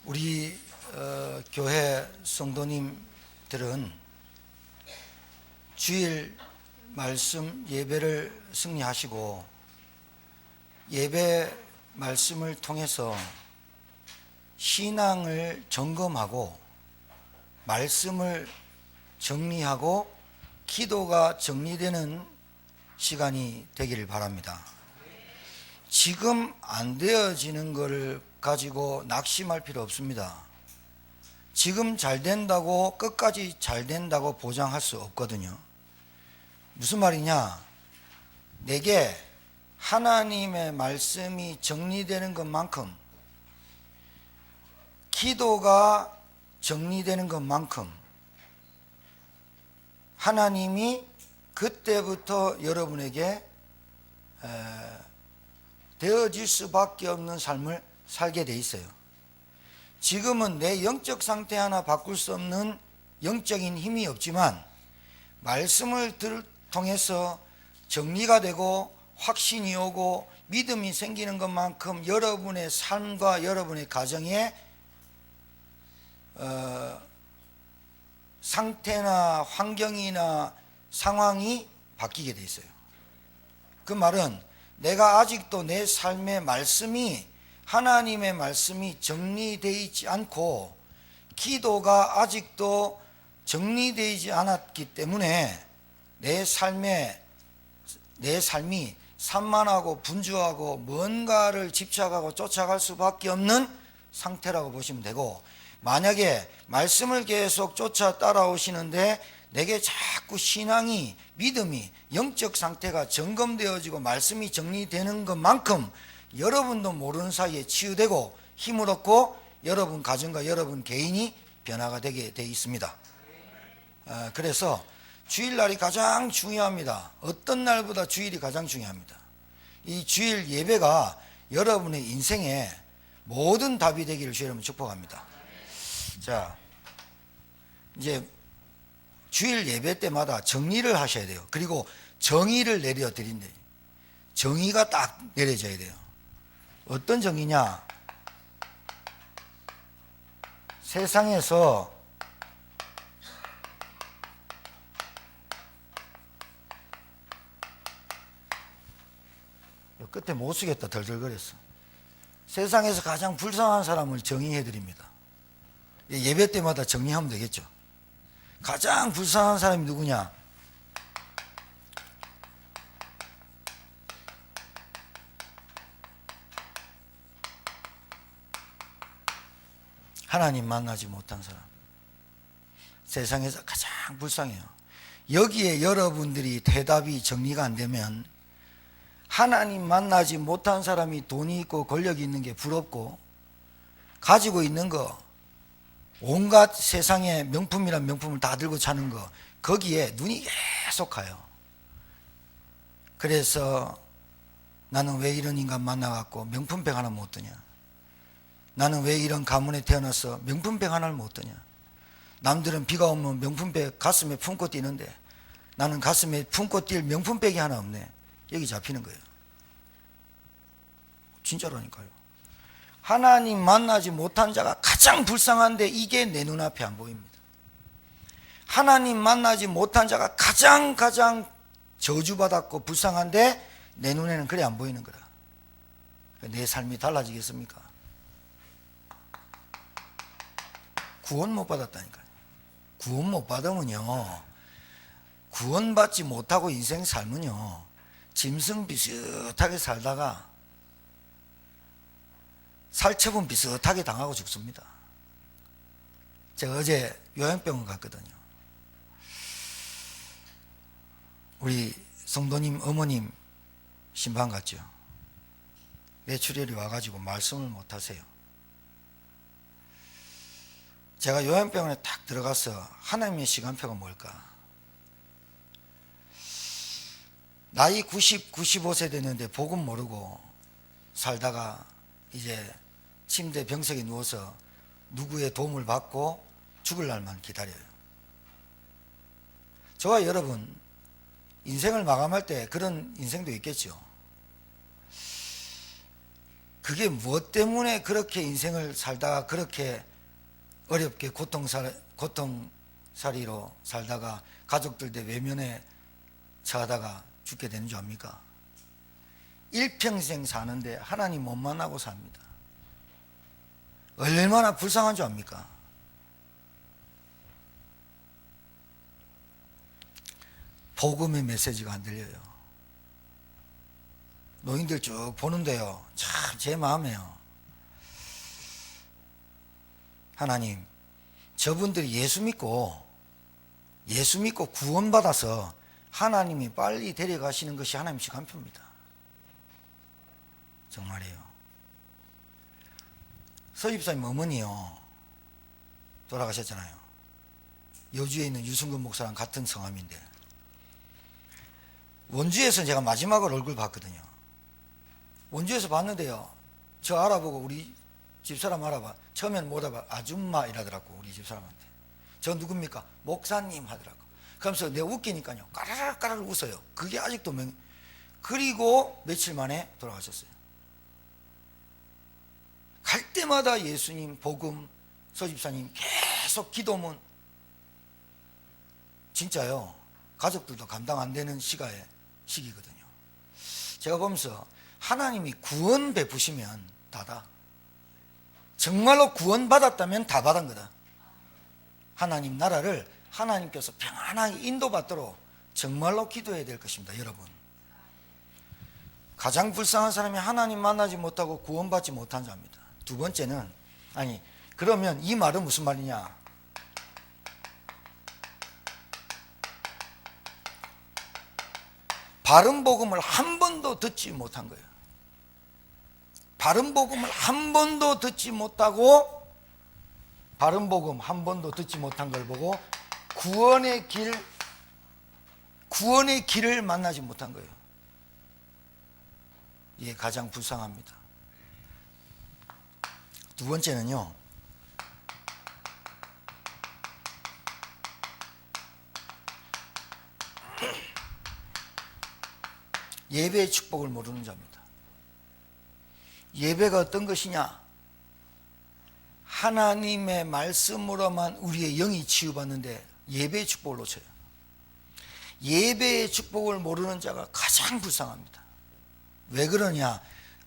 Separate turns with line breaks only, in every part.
우리 교회 성도님들은 주일 말씀 예배를 승리하시고 예배 말씀을 통해서 신앙을 점검하고 말씀을 정리하고 기도가 정리되는 시간이 되기를 바랍니다. 지금 안 되어지는 것을 가지고 낙심할 필요 없습니다. 지금 잘 된다고 끝까지 잘 된다고 보장할 수 없거든요. 무슨 말이냐? 내게 하나님의 말씀이 정리되는 것만큼, 기도가 정리되는 것만큼 하나님이 그때부터 여러분에게 되어질 수밖에 없는 삶을 살게 돼 있어요. 지금은 내 영적 상태 하나 바꿀 수 없는 영적인 힘이 없지만 말씀을 통해서 정리가 되고 확신이 오고 믿음이 생기는 것만큼 여러분의 삶과 여러분의 가정에 상태나 환경이나 상황이 바뀌게 돼 있어요. 그 말은 내가 아직도 내 삶의 말씀이 하나님의 말씀이 정리되어 있지 않고 기도가 아직도 정리되지 않았기 때문에 내 삶이 산만하고 분주하고 뭔가를 집착하고 쫓아갈 수밖에 없는 상태라고 보시면 되고, 만약에 말씀을 계속 쫓아 따라오시는데 내게 자꾸 신앙이, 믿음이, 영적 상태가 점검되어지고 말씀이 정리되는 것만큼 여러분도 모르는 사이에 치유되고 힘을 얻고 여러분 가정과 여러분 개인이 변화가 되게 돼 있습니다. 그래서 주일날이 가장 중요합니다. 어떤 날보다 주일이 가장 중요합니다. 이 주일 예배가 여러분의 인생에 모든 답이 되기를 주의 이름으로 축복합니다. 자, 이제 주일 예배 때마다 정리를 하셔야 돼요. 그리고 정의를 내려드린대요. 정의가 딱 내려져야 돼요. 어떤 정의냐? 세상에서 끝에 못 쓰겠다 덜덜거렸어. 세상에서 가장 불쌍한 사람을 정의해 드립니다. 예배 때마다 정리하면 되겠죠. 가장 불쌍한 사람이 누구냐? 하나님 만나지 못한 사람. 세상에서 가장 불쌍해요. 여기에 여러분들이 대답이 정리가 안 되면 하나님 만나지 못한 사람이 돈이 있고 권력이 있는 게 부럽고 가지고 있는 거 온갖 세상의 명품이란 명품을 다 들고 차는 거, 거기에 눈이 계속 가요. 그래서 나는 왜 이런 인간 만나갖고 명품백 하나 못 드냐? 나는 왜 이런 가문에 태어나서 명품백 하나를 못 드냐? 남들은 비가 오면 명품백 가슴에 품고 뛰는데 나는 가슴에 품고 뛸 명품백이 하나 없네. 여기 잡히는 거예요. 진짜라니까요. 하나님 만나지 못한 자가 가장 불쌍한데 이게 내 눈앞에 안 보입니다. 하나님 만나지 못한 자가 가장 저주받았고 불쌍한데 내 눈에는 그래 안 보이는 거라. 내 삶이 달라지겠습니까? 구원 못 받았다니까요. 구원 못 받으면요, 구원받지 못하고 인생 살면요 짐승 비슷하게 살다가 살처분 비슷하게 당하고 죽습니다. 제가 어제 요양병원 갔거든요. 우리 성도님 어머님 신방 갔죠. 뇌출혈이 와가지고 말씀을 못 하세요. 제가 요양병원에 딱 들어가서 하나님의 시간표가 뭘까? 나이 90, 95세 됐는데 복음 모르고 살다가 이제 침대 병석에 누워서 누구의 도움을 받고 죽을 날만 기다려요. 저와 여러분 인생을 마감할 때 그런 인생도 있겠죠. 그게 무엇 때문에 그렇게 인생을 살다가 그렇게 어렵게 고통살이로 살다가 가족들 대 외면에 처하다가 죽게 되는 줄 압니까? 일평생 사는데 하나님 못 만나고 삽니다. 얼마나 불쌍한 줄 압니까? 복음의 메시지가 안 들려요. 노인들 쭉 보는데요, 참 제 마음에요. 하나님, 저분들이 예수 믿고 구원받아서 하나님이 빨리 데려가시는 것이 하나님 시간표입니다. 정말이에요. 서집사님 어머니요, 돌아가셨잖아요. 여주에 있는 유승근 목사랑 같은 성함인데, 원주에서 제가 마지막으로 얼굴 봤거든요. 원주에서 봤는데요, 저 알아보고 우리 집사람 알아봐. 처음엔 못 알아봐. 아줌마 이라더라고, 우리 집사람한테. 저 누굽니까? 목사님 하더라고. 그러면서 내가 웃기니까요, 까르르 웃어요. 그게 아직도 그리고 며칠 만에 돌아가셨어요. 갈 때마다 예수님, 복음, 서집사님 계속 기도문. 진짜요, 가족들도 감당 안 되는 시기거든요. 제가 보면서 하나님이 구원 베푸시면 다다. 정말로 구원 받았다면 다 받은 거다. 하나님 나라를 하나님께서 평안하게 인도받도록 정말로 기도해야 될 것입니다. 여러분, 가장 불쌍한 사람이 하나님 만나지 못하고 구원받지 못한 자입니다. 두 번째는, 그러면 이 말은 무슨 말이냐? 바른 복음을 한 번도 듣지 못한 거예요. 바른 복음을 한 번도 듣지 못하고, 바른 복음 한 번도 듣지 못한 걸 보고 구원의 길을 만나지 못한 거예요. 이게 가장 불쌍합니다. 두 번째는요, 예배의 축복을 모르는 자입니다. 예배가 어떤 것이냐? 하나님의 말씀으로만 우리의 영이 치유받는데 예배의 축복을 놓쳐요. 예배의 축복을 모르는 자가 가장 불쌍합니다. 왜 그러냐?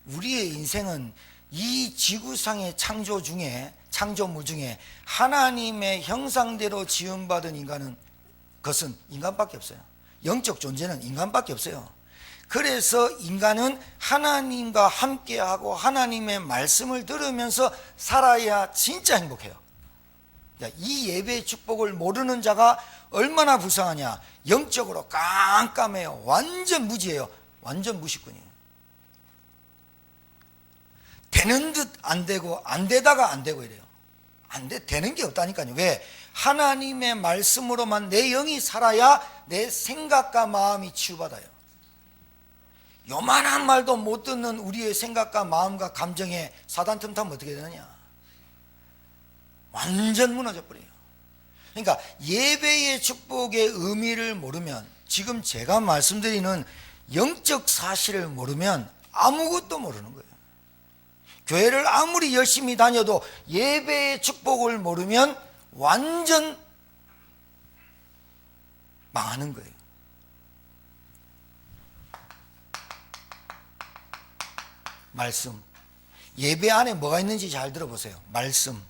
우리의 인생은 이 지구상의 창조물 중에 하나님의 형상대로 지음받은 것은 인간밖에 없어요. 영적 존재는 인간밖에 없어요. 그래서 인간은 하나님과 함께하고 하나님의 말씀을 들으면서 살아야 진짜 행복해요. 이 예배의 축복을 모르는 자가 얼마나 불쌍하냐? 영적으로 깜깜해요. 완전 무지해요. 완전 무식꾼이에요. 되는 듯 안 되고, 안 되다가 안 되고 이래요. 되는 게 없다니까요. 왜? 하나님의 말씀으로만 내 영이 살아야 내 생각과 마음이 치유받아요. 요만한 말도 못 듣는 우리의 생각과 마음과 감정에 사단 틈타면 어떻게 되느냐? 완전 무너져 버려요. 그러니까 예배의 축복의 의미를 모르면, 지금 제가 말씀드리는 영적 사실을 모르면 아무것도 모르는 거예요. 교회를 아무리 열심히 다녀도 예배의 축복을 모르면 완전 망하는 거예요. 말씀. 예배 안에 뭐가 있는지 잘 들어보세요. 말씀.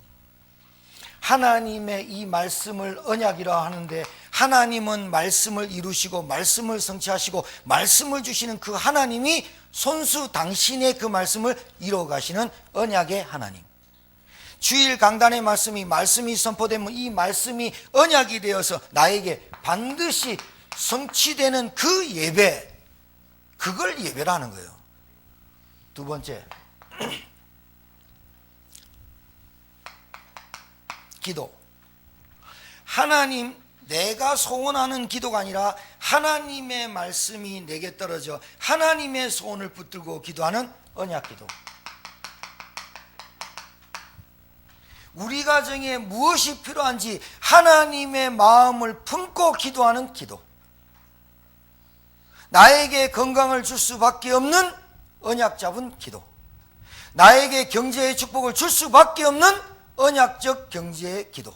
하나님의 이 말씀을 언약이라 하는데, 하나님은 말씀을 이루시고 말씀을 성취하시고 말씀을 주시는 그 하나님이 손수 당신의 그 말씀을 이루어 가시는 언약의 하나님. 주일 강단의 말씀이 선포되면 이 말씀이 언약이 되어서 나에게 반드시 성취되는 그 예배, 그걸 예배라는 거예요. 두 번째, 기도. 하나님, 내가 소원하는 기도가 아니라 하나님의 말씀이 내게 떨어져 하나님의 소원을 붙들고 기도하는 언약 기도. 우리 가정에 무엇이 필요한지 하나님의 마음을 품고 기도하는 기도. 나에게 건강을 줄 수밖에 없는 언약 잡은 기도. 나에게 경제의 축복을 줄 수밖에 없는 언약적 경제의 기도.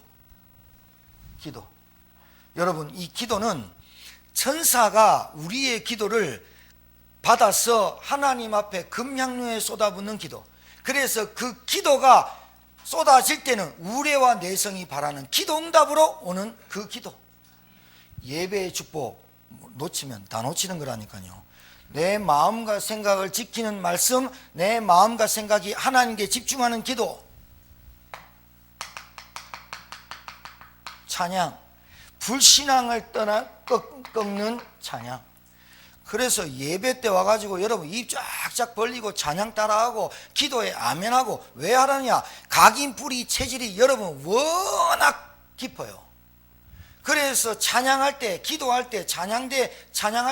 여러분, 이 기도는 천사가 우리의 기도를 받아서 하나님 앞에 금향료에 쏟아붓는 기도. 그래서 그 기도가 쏟아질 때는 우레와 내성이 바라는 기도 응답으로 오는 그 기도. 예배의 축복 놓치면 다 놓치는 거라니까요. 내 마음과 생각을 지키는 말씀, 내 마음과 생각이 하나님께 집중하는 기도. 찬양, 불신앙을 떠나 꺾는 찬양. 그래서 예배 때 와가지고 여러분 입 쫙쫙 벌리고 찬양 따라하고 기도에 아멘하고 왜 하라냐? 각인 뿌리 체질이 여러분 워낙 깊어요. 그래서 찬양할 때, 기도할 때, 찬양할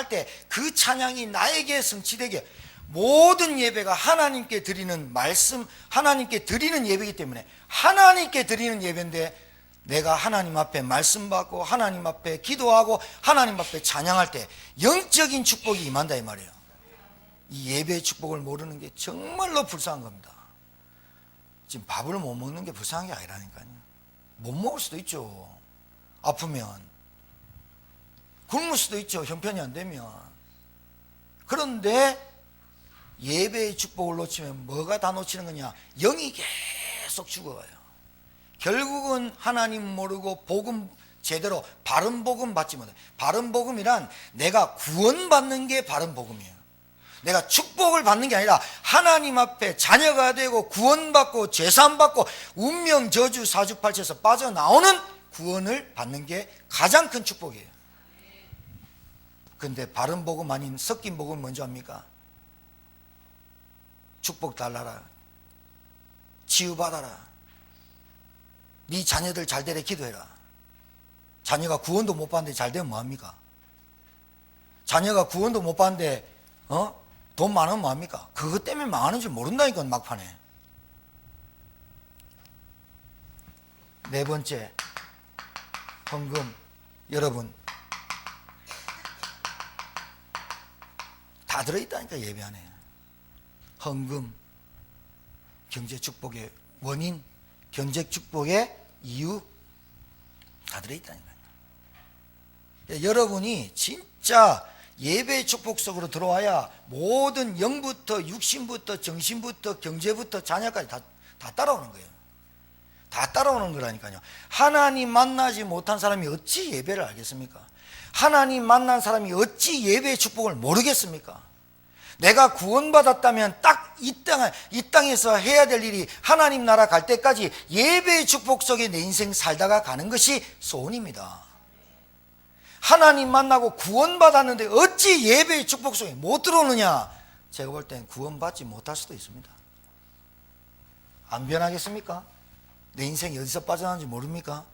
때 그 찬양이 나에게 성취되게, 모든 예배가 하나님께 드리는 말씀, 하나님께 드리는 예배이기 때문에 하나님께 드리는 예배인데, 내가 하나님 앞에 말씀 받고 하나님 앞에 기도하고 하나님 앞에 찬양할 때 영적인 축복이 임한다 이 말이에요. 이 예배의 축복을 모르는 게 정말로 불쌍한 겁니다. 지금 밥을 못 먹는 게 불쌍한 게 아니라니까요. 못 먹을 수도 있죠. 아프면. 굶을 수도 있죠. 형편이 안 되면. 그런데 예배의 축복을 놓치면 뭐가 다 놓치는 거냐? 영이 계속 죽어가요. 결국은 하나님 모르고 복음 제대로 바른 복음 받지 못해. 바른 복음이란 내가 구원받는 게 바른 복음이에요. 내가 축복을 받는 게 아니라 하나님 앞에 자녀가 되고 구원받고 제사함받고 운명 저주 사주팔체에서 빠져나오는 구원을 받는 게 가장 큰 축복이에요. 그런데 바른 복음 아닌 섞인 복음 먼저 합니까? 축복 달라라, 치유받아라, 네 자녀들 잘 되래 기도해라. 자녀가 구원도 못 받는데 잘 되면 뭐합니까? 자녀가 구원도 못 받는데 돈 많으면 뭐합니까? 그것 때문에 망하는 줄 모른다니까 막판에. 네 번째, 헌금. 여러분 다 들어있다니까 예배 안에. 헌금, 경제 축복의 원인, 경제 축복의 이유 다 들어있다니까요. 여러분이 진짜 예배의 축복 속으로 들어와야 모든 영부터 육신부터 정신부터 경제부터 자녀까지 다 따라오는 거예요. 다 따라오는 거라니까요. 하나님 만나지 못한 사람이 어찌 예배를 알겠습니까? 하나님 만난 사람이 어찌 예배의 축복을 모르겠습니까? 내가 구원받았다면 딱 이 땅에서 해야 될 일이 하나님 나라 갈 때까지 예배의 축복 속에 내 인생 살다가 가는 것이 소원입니다. 하나님 만나고 구원받았는데 어찌 예배의 축복 속에 못 들어오느냐? 제가 볼 땐 구원받지 못할 수도 있습니다. 안 변하겠습니까? 내 인생이 어디서 빠져나왔는지 모릅니까?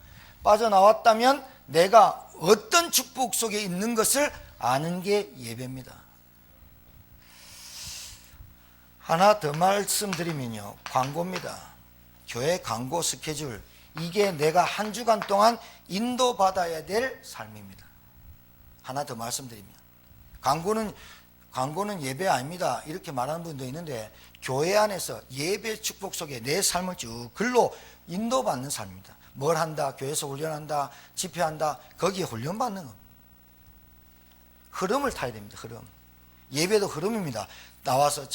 빠져나왔다면 내가 어떤 축복 속에 있는 것을 아는 게 예배입니다. 하나 더 말씀드리면요, 광고입니다. 교회 광고 스케줄, 이게 내가 한 주간 동안 인도받아야 될 삶입니다. 하나 더 말씀드리면, 광고는 예배 아닙니다 이렇게 말하는 분도 있는데, 교회 안에서 예배 축복 속에 내 삶을 쭉 글로 인도받는 삶입니다. 뭘 한다, 교회에서 훈련한다, 집회한다, 거기에 훈련받는 겁니다. 흐름을 타야 됩니다. 흐름. 예배도 흐름입니다. 나와서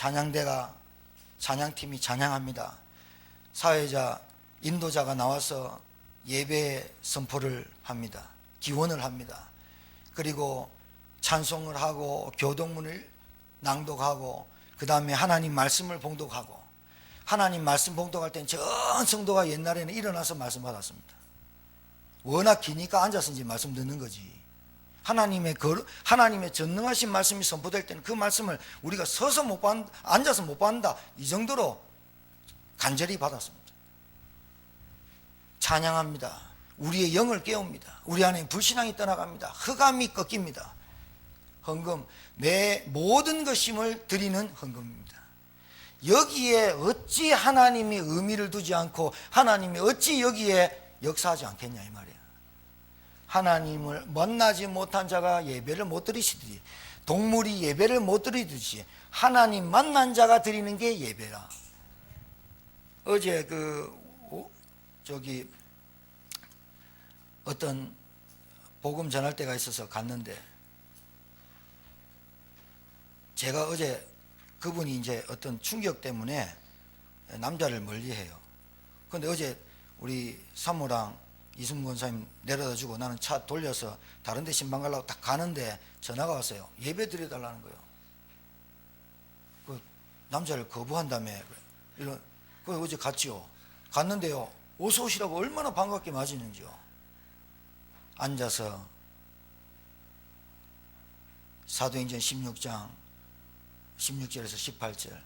찬양팀이 찬양합니다. 사회자, 인도자가 나와서 예배 선포를 합니다. 기원을 합니다. 그리고 찬송을 하고 교동문을 낭독하고 그 다음에 하나님 말씀을 봉독하고, 하나님 말씀 봉독할 때는 전 성도가 옛날에는 일어나서 말씀 받았습니다. 워낙 기니까 앉아서 이제 말씀 듣는 거지. 하나님의 전능하신 말씀이 선포될 때는 그 말씀을 우리가 서서 못 받는다, 앉아서 못 받는다, 이 정도로 간절히 받았습니다. 찬양합니다. 우리의 영을 깨웁니다. 우리 안에 불신앙이 떠나갑니다. 흑암이 꺾입니다. 헌금, 내 모든 것임을 드리는 헌금입니다. 여기에 어찌 하나님이 의미를 두지 않고 하나님이 어찌 여기에 역사하지 않겠냐 이 말이에요. 하나님을 만나지 못한 자가 예배를 못 드리시듯이, 동물이 예배를 못 드리듯이 하나님 만난 자가 드리는 게 예배라. 어제 어떤 복음 전할 때가 있어서 갔는데, 제가 어제 그분이 이제 어떤 충격 때문에 남자를 멀리해요. 그런데 어제 우리 사모랑 이승문 권사님 내려다 주고 나는 차 돌려서 다른 데 신방 가려고 딱 가는데 전화가 왔어요. 예배 드려달라는 거예요. 그 남자를 거부한다며. 그 어제 갔지요. 갔는데요, 어서 오시라고 얼마나 반갑게 맞이는지요. 앉아서 사도행전 16장 16절에서 18절,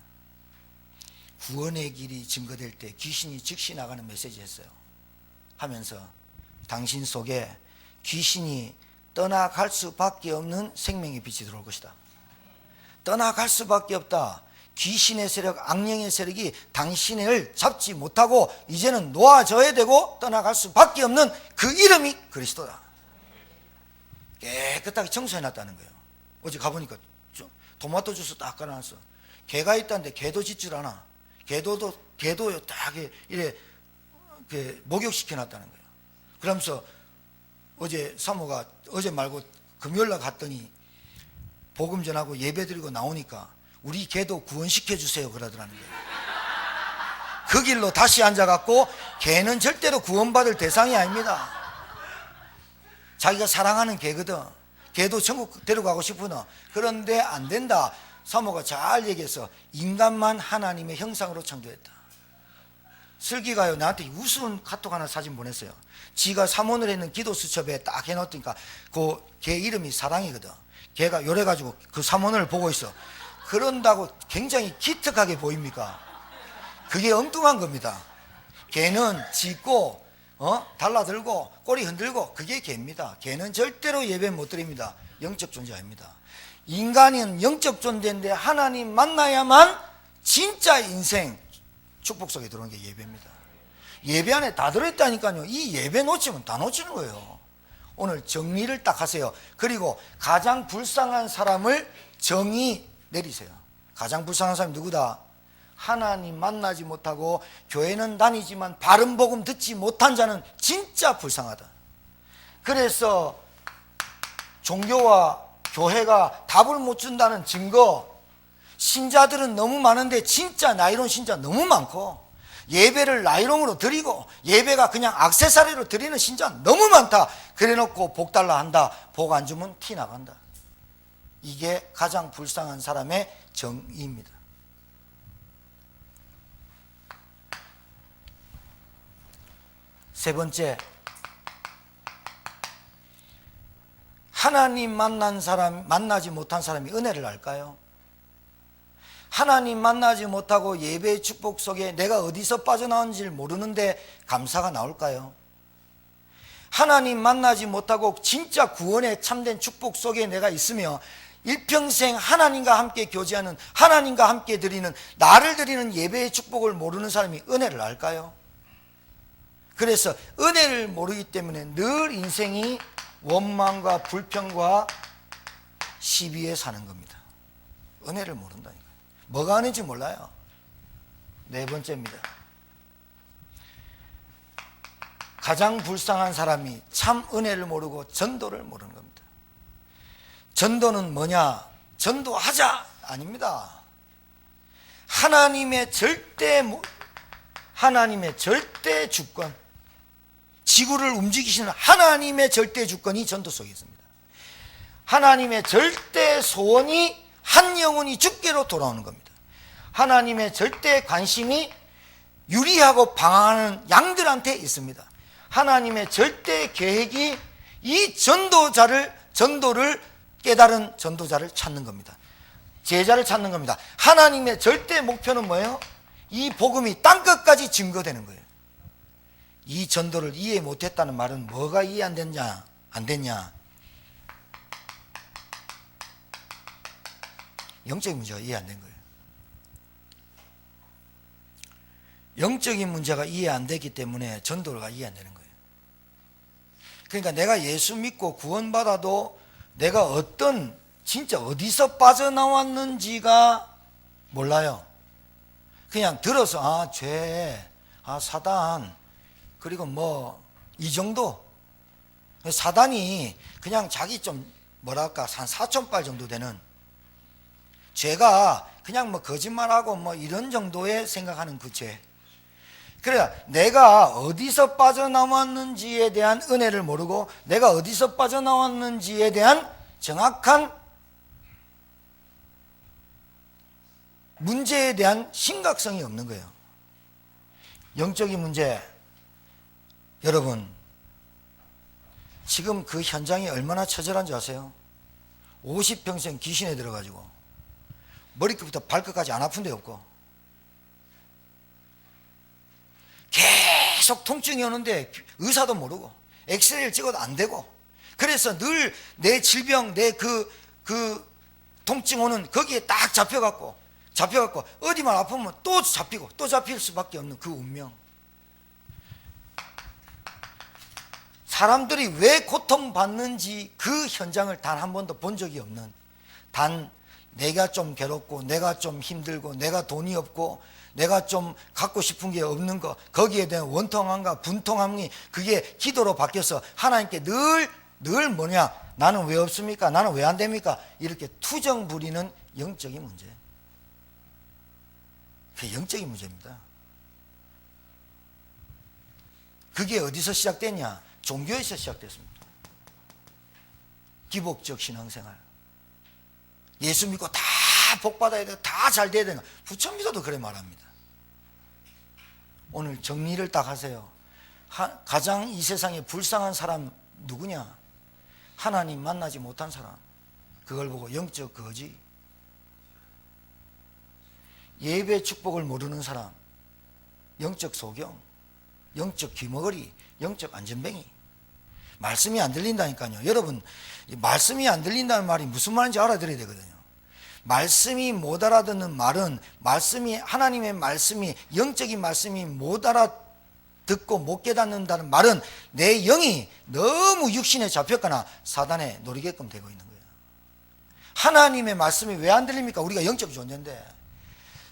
구원의 길이 증거될 때 귀신이 즉시 나가는 메시지 했어요. 하면서 당신 속에 귀신이 떠나갈 수밖에 없는 생명의 빛이 들어올 것이다. 떠나갈 수밖에 없다. 귀신의 세력, 악령의 세력이 당신을 잡지 못하고 이제는 놓아져야 되고 떠나갈 수밖에 없는 그 이름이 그리스도다. 깨끗하게 청소해놨다는 거예요. 어제 가보니까 토마토 주스 딱 깔아놨어. 개가 있다는데 개도 짖질 않아. 개도 딱 이래 목욕시켜놨다는 거예요. 그러면서 어제 사모가 어제 말고 금요일날 갔더니 복음 전하고 예배 드리고 나오니까 우리 개도 구원시켜 주세요 그러더라는 거예요. 그 길로 다시 앉아갖고, 개는 절대로 구원받을 대상이 아닙니다. 자기가 사랑하는 개거든. 개도 천국 데려가고 싶으나 그런데 안 된다. 사모가 잘 얘기해서 인간만 하나님의 형상으로 창조했다. 슬기가요 나한테 우스운 카톡 하나 사진 보냈어요. 지가 사모를 했는 기도 수첩에 딱 해놓으니까 그 개 이름이 사랑이거든. 걔가 요래가지고 그 사모를 보고 있어. 그런다고 굉장히 기특하게 보입니까? 그게 엉뚱한 겁니다. 개는 짖고 달라들고 꼬리 흔들고 그게 개입니다. 개는 절대로 예배 못 드립니다. 영적 존재 아닙니다. 인간은 영적 존재인데 하나님 만나야만 진짜 인생 축복 속에 들어오는 게 예배입니다. 예배 안에 다 들어있다니까요. 이 예배 놓치면 다 놓치는 거예요. 오늘 정리를 딱 하세요. 그리고 가장 불쌍한 사람을 정의 내리세요. 가장 불쌍한 사람이 누구다? 하나님 만나지 못하고 교회는 다니지만 바른 복음 듣지 못한 자는 진짜 불쌍하다. 그래서 종교와 교회가 답을 못 준다는 증거, 신자들은 너무 많은데 진짜 나이론 신자 너무 많고, 예배를 나이론으로 드리고 예배가 그냥 액세서리로 드리는 신자 너무 많다. 그래놓고 복 달라 한다. 복 안 주면 티 나간다. 이게 가장 불쌍한 사람의 정의입니다. 세 번째, 하나님 만나지 못한 사람이 은혜를 알까요? 하나님 만나지 못하고 예배의 축복 속에 내가 어디서 빠져나온지를 모르는데 감사가 나올까요? 하나님 만나지 못하고 진짜 구원의 참된 축복 속에 내가 있으며 일평생 하나님과 함께 교제하는, 하나님과 함께 드리는, 나를 드리는 예배의 축복을 모르는 사람이 은혜를 알까요? 그래서 은혜를 모르기 때문에 늘 인생이 원망과 불평과 시비에 사는 겁니다. 은혜를 모른다니까요. 뭐가 아닌지 몰라요. 네 번째입니다. 가장 불쌍한 사람이 참 은혜를 모르고 전도를 모르는 겁니다. 전도는 뭐냐? 전도하자! 아닙니다. 하나님의 절대 주권, 지구를 움직이시는 하나님의 절대 주권이 전도 속에 있습니다. 하나님의 절대 소원이 한 영혼이 죽게로 돌아오는 겁니다. 하나님의 절대 관심이 유리하고 방황하는 양들한테 있습니다. 하나님의 절대 계획이 이 전도를 깨달은 전도자를 찾는 겁니다. 제자를 찾는 겁니다. 하나님의 절대 목표는 뭐예요? 이 복음이 땅끝까지 증거되는 거예요. 이 전도를 이해 못했다는 말은 뭐가 이해 안 됐냐? 영적인 문제가 이해 안 된 거예요. 영적인 문제가 이해 안 되기 때문에 전도가 이해 안 되는 거예요. 그러니까 내가 예수 믿고 구원받아도 내가 진짜 어디서 빠져나왔는지가 몰라요. 그냥 들어서 죄 아, 사단, 그리고 뭐 이 정도. 사단이 그냥 자기 좀 뭐랄까 한 4,000발 정도 되는, 죄가 그냥 뭐 거짓말하고 뭐 이런 정도의 생각하는 그 죄. 그래, 내가 어디서 빠져나왔는지에 대한 은혜를 모르고 내가 어디서 빠져나왔는지에 대한 정확한 문제에 대한 심각성이 없는 거예요. 영적인 문제, 여러분 지금 그 현장이 얼마나 처절한지 아세요? 50평생 귀신에 들어가지고 머리끝부터 발끝까지 안 아픈 데 없고 계속 통증이 오는데 의사도 모르고 엑스레이를 찍어도 안 되고, 그래서 늘 내 질병, 내 그 통증 오는 거기에 딱 잡혀갖고 어디만 아프면 또 잡히고 또 잡힐 수밖에 없는 그 운명. 사람들이 왜 고통받는지 그 현장을 단 한 번도 본 적이 없는, 단 내가 좀 괴롭고 내가 좀 힘들고 내가 돈이 없고 내가 좀 갖고 싶은 게 없는 거, 거기에 대한 원통함과 분통함이 그게 기도로 바뀌어서 하나님께 늘 뭐냐, 나는 왜 없습니까? 나는 왜 안 됩니까? 이렇게 투정 부리는 영적인 문제. 그게 영적인 문제입니다. 그게 어디서 시작됐냐? 종교에서 시작됐습니다. 기복적 신앙생활. 예수 믿고 다 복받아야 돼, 다 잘 돼야 되는, 부처 믿어도 그래 말합니다. 오늘 정리를 딱 하세요. 가장 이 세상에 불쌍한 사람 누구냐? 하나님 만나지 못한 사람. 그걸 보고 영적 거지. 예배 축복을 모르는 사람, 영적 소경, 영적 귀머거리, 영적 안전뱅이. 말씀이 안 들린다니까요. 여러분, 말씀이 안 들린다는 말이 무슨 말인지 알아들어야 되거든요. 말씀이 못 알아듣는 말은, 말씀이, 하나님의 말씀이, 영적인 말씀이 못 알아듣고 못 깨닫는다는 말은 내 영이 너무 육신에 잡혔거나 사단에 노리게끔 되고 있는 거예요. 하나님의 말씀이 왜 안 들립니까? 우리가 영적 존재인데.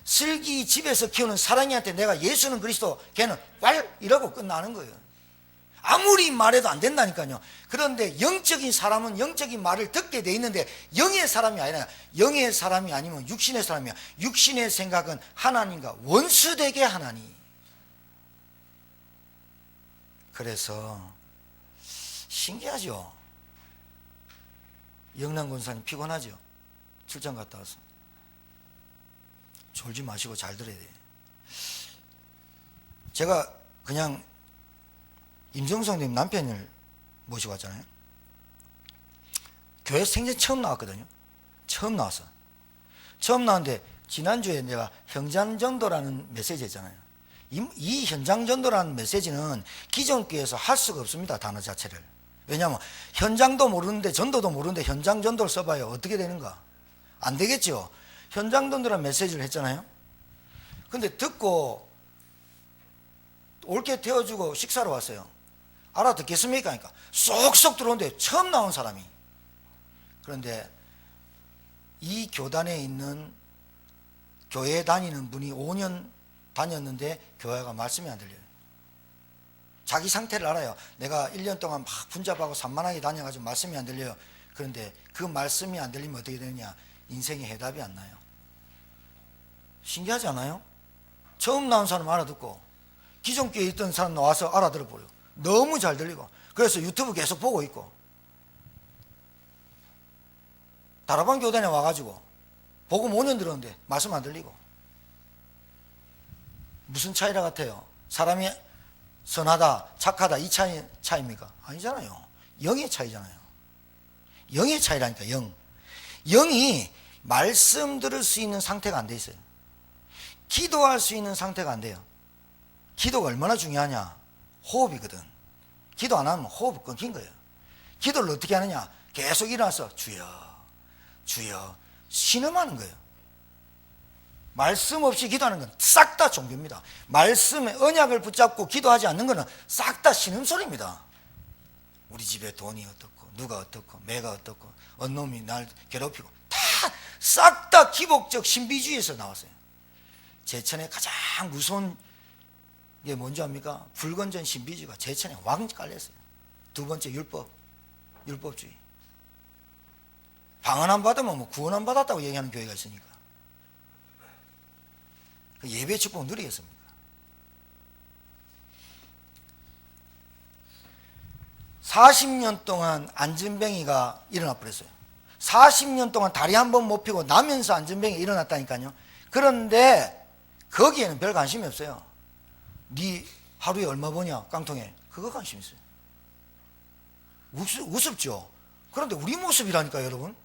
슬기 집에서 키우는 사랑이한테 내가 예수는 그리스도, 걔는 왈 이러고 끝나는 거예요. 아무리 말해도 안 된다니까요. 그런데 영적인 사람은 영적인 말을 듣게 돼 있는데 영의 사람이 아니라, 영의 사람이 아니면 육신의 사람이야. 육신의 생각은 하나님과 원수되게 하나니. 그래서 신기하죠. 영남 권사님 피곤하죠. 출장 갔다 와서. 졸지 마시고 잘 들어야 돼요. 제가 그냥 임정성님 남편을 모시고 왔잖아요. 교회 생전 처음 나왔거든요. 처음 나왔어. 처음 나왔는데 지난주에 내가 현장전도라는 메시지 했잖아요. 이 현장전도라는 메시지는 기존 교회에서 할 수가 없습니다. 단어 자체를. 왜냐하면 현장도 모르는데 전도도 모르는데 현장전도를 써봐요. 어떻게 되는가? 안 되겠죠. 현장전도라는 메시지를 했잖아요. 근데 듣고 옳게 태워주고 식사로 왔어요. 알아듣겠습니까? 그러니까 쏙쏙 들어오는데 처음 나온 사람이. 그런데 이 교단에 있는, 교회에 다니는 분이 5년 다녔는데 교회가 말씀이 안 들려요. 자기 상태를 알아요. 내가 1년 동안 막 분잡하고 산만하게 다녀가지고 말씀이 안 들려요. 그런데 그 말씀이 안 들리면 어떻게 되느냐? 인생에 해답이 안 나요. 신기하지 않아요? 처음 나온 사람 알아듣고 기존 교회에 있던 사람 나와서 알아들어버려. 너무 잘 들리고. 그래서 유튜브 계속 보고 있고, 다락방 교단에 와가지고 복음 5년 들었는데 말씀 안 들리고. 무슨 차이라 같아요? 사람이 선하다, 착하다, 이 차이입니까? 아니잖아요. 영의 차이잖아요. 영의 차이라니까. 영이 말씀 들을 수 있는 상태가 안 돼 있어요. 기도할 수 있는 상태가 안 돼요. 기도가 얼마나 중요하냐? 호흡이거든. 기도 안 하면 호흡이 끊긴 거예요. 기도를 어떻게 하느냐? 계속 일어나서 주여 주여 신음하는 거예요. 말씀 없이 기도하는 건 싹 다 종교입니다. 말씀의 언약을 붙잡고 기도하지 않는 것은 싹 다 신음소리입니다. 우리 집에 돈이 어떻고, 누가 어떻고, 매가 어떻고, 어느 놈이 날 괴롭히고, 다 싹 다 기복적 신비주의에서 나왔어요. 제천의 가장 무서운 이게 뭔지 압니까? 불건전 신비주의가 제 천에 왕 깔렸어요. 두 번째 율법주의. 방언 안 받으면 뭐 구원 안 받았다고 얘기하는 교회가 있으니까. 예배 축복 누리겠습니까? (40년) 동안 안전뱅이가 일어나 버렸어요. 40년 동안 다리 한 번 못 펴고 나면서 안전뱅이가 일어났다니까요. 그런데 거기에는 별 관심이 없어요. 네 하루에 얼마 버냐 깡통에, 그거 관심 있어요. 우습죠. 그런데 우리 모습이라니까요, 여러분.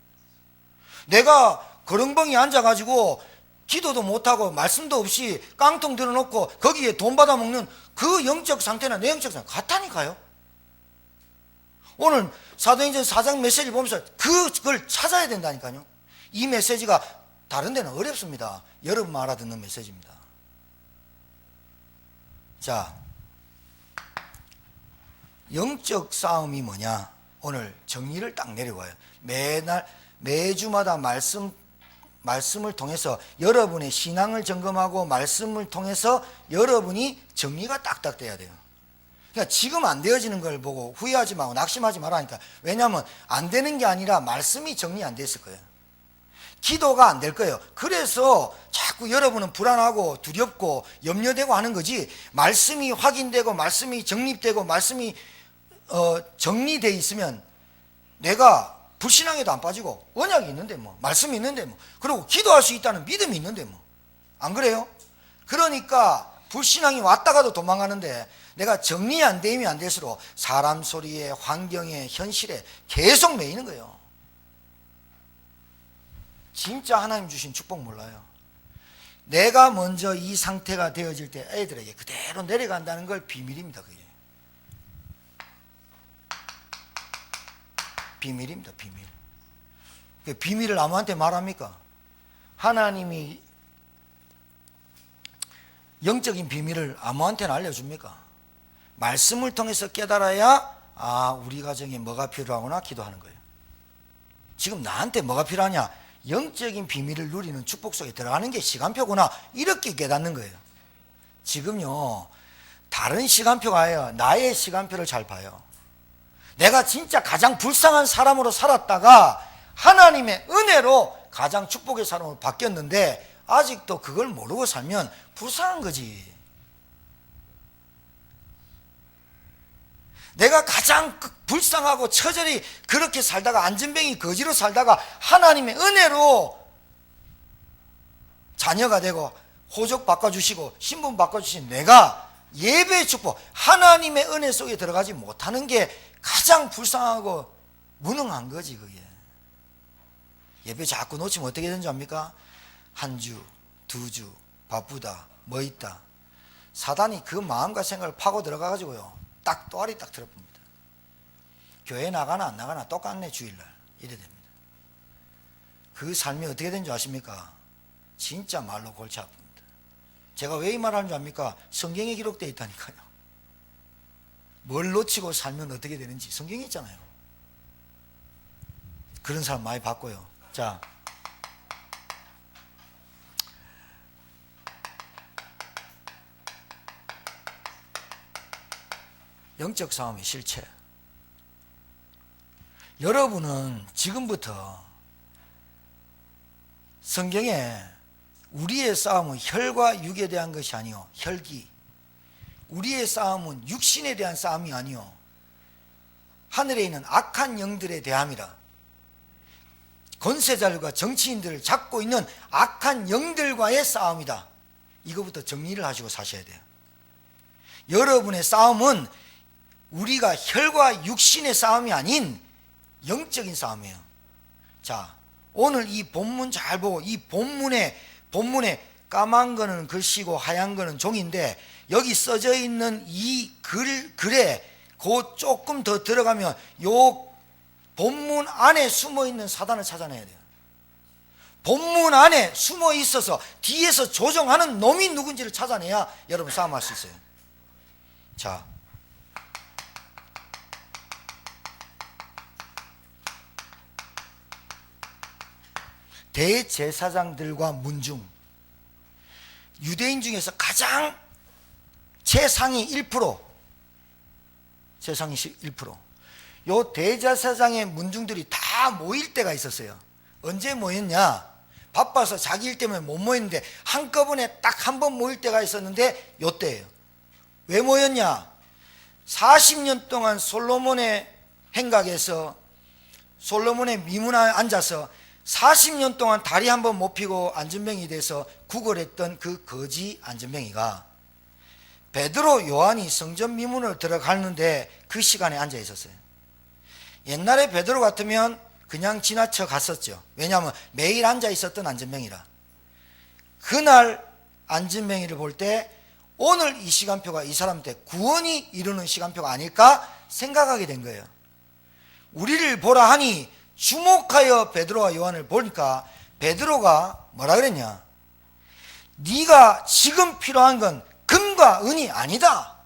내가 거렁벙이 앉아가지고 기도도 못하고 말씀도 없이 깡통 들어놓고 거기에 돈 받아먹는 그 영적 상태나 내 영적 상태 같다니까요. 오늘 사도행전 4장 메시지를 보면서 그걸 찾아야 된다니까요. 이 메시지가 다른 데는 어렵습니다. 여러분 알아듣는 메시지입니다. 자, 영적 싸움이 뭐냐? 오늘 정리를 딱 내려와요. 매주마다 말씀을 통해서 여러분의 신앙을 점검하고 말씀을 통해서 여러분이 정리가 딱딱 돼야 돼요. 그러니까 지금 안 되어지는 걸 보고 후회하지 말고 낙심하지 말라니까. 왜냐하면 안 되는 게 아니라 말씀이 정리 안 됐을 거예요. 기도가 안 될 거예요. 그래서 자꾸 여러분은 불안하고 두렵고 염려되고 하는 거지, 말씀이 확인되고 말씀이 정립되고 말씀이 정리되어 있으면 내가 불신앙에도 안 빠지고 언약이 있는데 뭐, 말씀이 있는데 뭐, 그리고 기도할 수 있다는 믿음이 있는데 뭐, 안 그래요? 그러니까 불신앙이 왔다가도 도망가는데 내가 정리 안 되면 안 될수록 사람 소리에, 환경에, 현실에 계속 매이는 거예요. 진짜 하나님 주신 축복 몰라요. 내가 먼저 이 상태가 되어질 때 애들에게 그대로 내려간다는 걸 비밀입니다. 그게 비밀입니다. 비밀. 그 비밀을 아무한테 말합니까? 하나님이 영적인 비밀을 아무한테나 알려줍니까? 말씀을 통해서 깨달아야 우리 가정에 뭐가 필요하구나 기도하는 거예요. 지금 나한테 뭐가 필요하냐? 영적인 비밀을 누리는 축복 속에 들어가는 게 시간표구나, 이렇게 깨닫는 거예요. 지금요, 다른 시간표가 아니라 나의 시간표를 잘 봐요. 내가 진짜 가장 불쌍한 사람으로 살았다가 하나님의 은혜로 가장 축복의 사람으로 바뀌었는데 아직도 그걸 모르고 살면 불쌍한 거지. 내가 가장 불쌍하고 처절히 그렇게 살다가 안전뱅이 거지로 살다가 하나님의 은혜로 자녀가 되고 호적 바꿔주시고 신분 바꿔주신 내가 예배의 축복, 하나님의 은혜 속에 들어가지 못하는 게 가장 불쌍하고 무능한 거지. 그게 예배 자꾸 놓치면 어떻게 되는 줄 압니까? 한 주, 두 주 바쁘다, 뭐 있다, 사단이 그 마음과 생각을 파고 들어가 가지고요 딱 또아리 딱 들어봅니다. 교회 나가나 안 나가나 똑같네, 주일날 이래 됩니다. 그 삶이 어떻게 되는 줄 아십니까? 진짜 말로 골치 아픕니다. 제가 왜 이 말하는 줄 압니까? 성경에 기록되어 있다니까요. 뭘 놓치고 살면 어떻게 되는지 성경에 있잖아요. 그런 사람 많이 봤고요. 자, 영적 싸움의 실체. 여러분은 지금부터 성경에 우리의 싸움은 혈과 육에 대한 것이 아니요 혈기, 우리의 싸움은 육신에 대한 싸움이 아니요 하늘에 있는 악한 영들에 대함이라. 권세자들과 정치인들을 잡고 있는 악한 영들과의 싸움이다. 이거부터 정리를 하시고 사셔야 돼요. 여러분의 싸움은 우리가 혈과 육신의 싸움이 아닌 영적인 싸움이에요. 자, 오늘 이 본문 잘 보고, 이 본문에 까만 거는 글씨고 하얀 거는 종인데 여기 써져 있는 이 글에 그 조금 더 들어가면 요 본문 안에 숨어 있는 사단을 찾아내야 돼요. 본문 안에 숨어 있어서 뒤에서 조종하는 놈이 누군지를 찾아내야 여러분 싸움할 수 있어요. 자, 대제사장들과 문중, 유대인 중에서 가장 최상위 1%, 최상위 1%. 요 대제사장의 문중들이 다 모일 때가 있었어요. 언제 모였냐? 바빠서 자기 일 때문에 못 모였는데 한꺼번에 딱 한 번 모일 때가 있었는데 요 때예요. 왜 모였냐? 40년 동안 솔로몬의 행각에서 솔로몬의 미문에 앉아서 40년 동안 다리 한 번 못 펴고 안전병이 돼서 구걸했던 그 거지 안전병이가 베드로 요한이 성전 미문으로 들어가는데 그 시간에 앉아 있었어요. 옛날에 베드로 같으면 그냥 지나쳐 갔었죠. 왜냐하면 매일 앉아 있었던 안전병이라. 그날 안전병이를 볼 때 오늘 이 시간표가 이 사람한테 구원이 이루는 시간표가 아닐까 생각하게 된 거예요. 우리를 보라 하니 주목하여 베드로와 요한을 보니까 베드로가 뭐라 그랬냐? 네가 지금 필요한 건 금과 은이 아니다.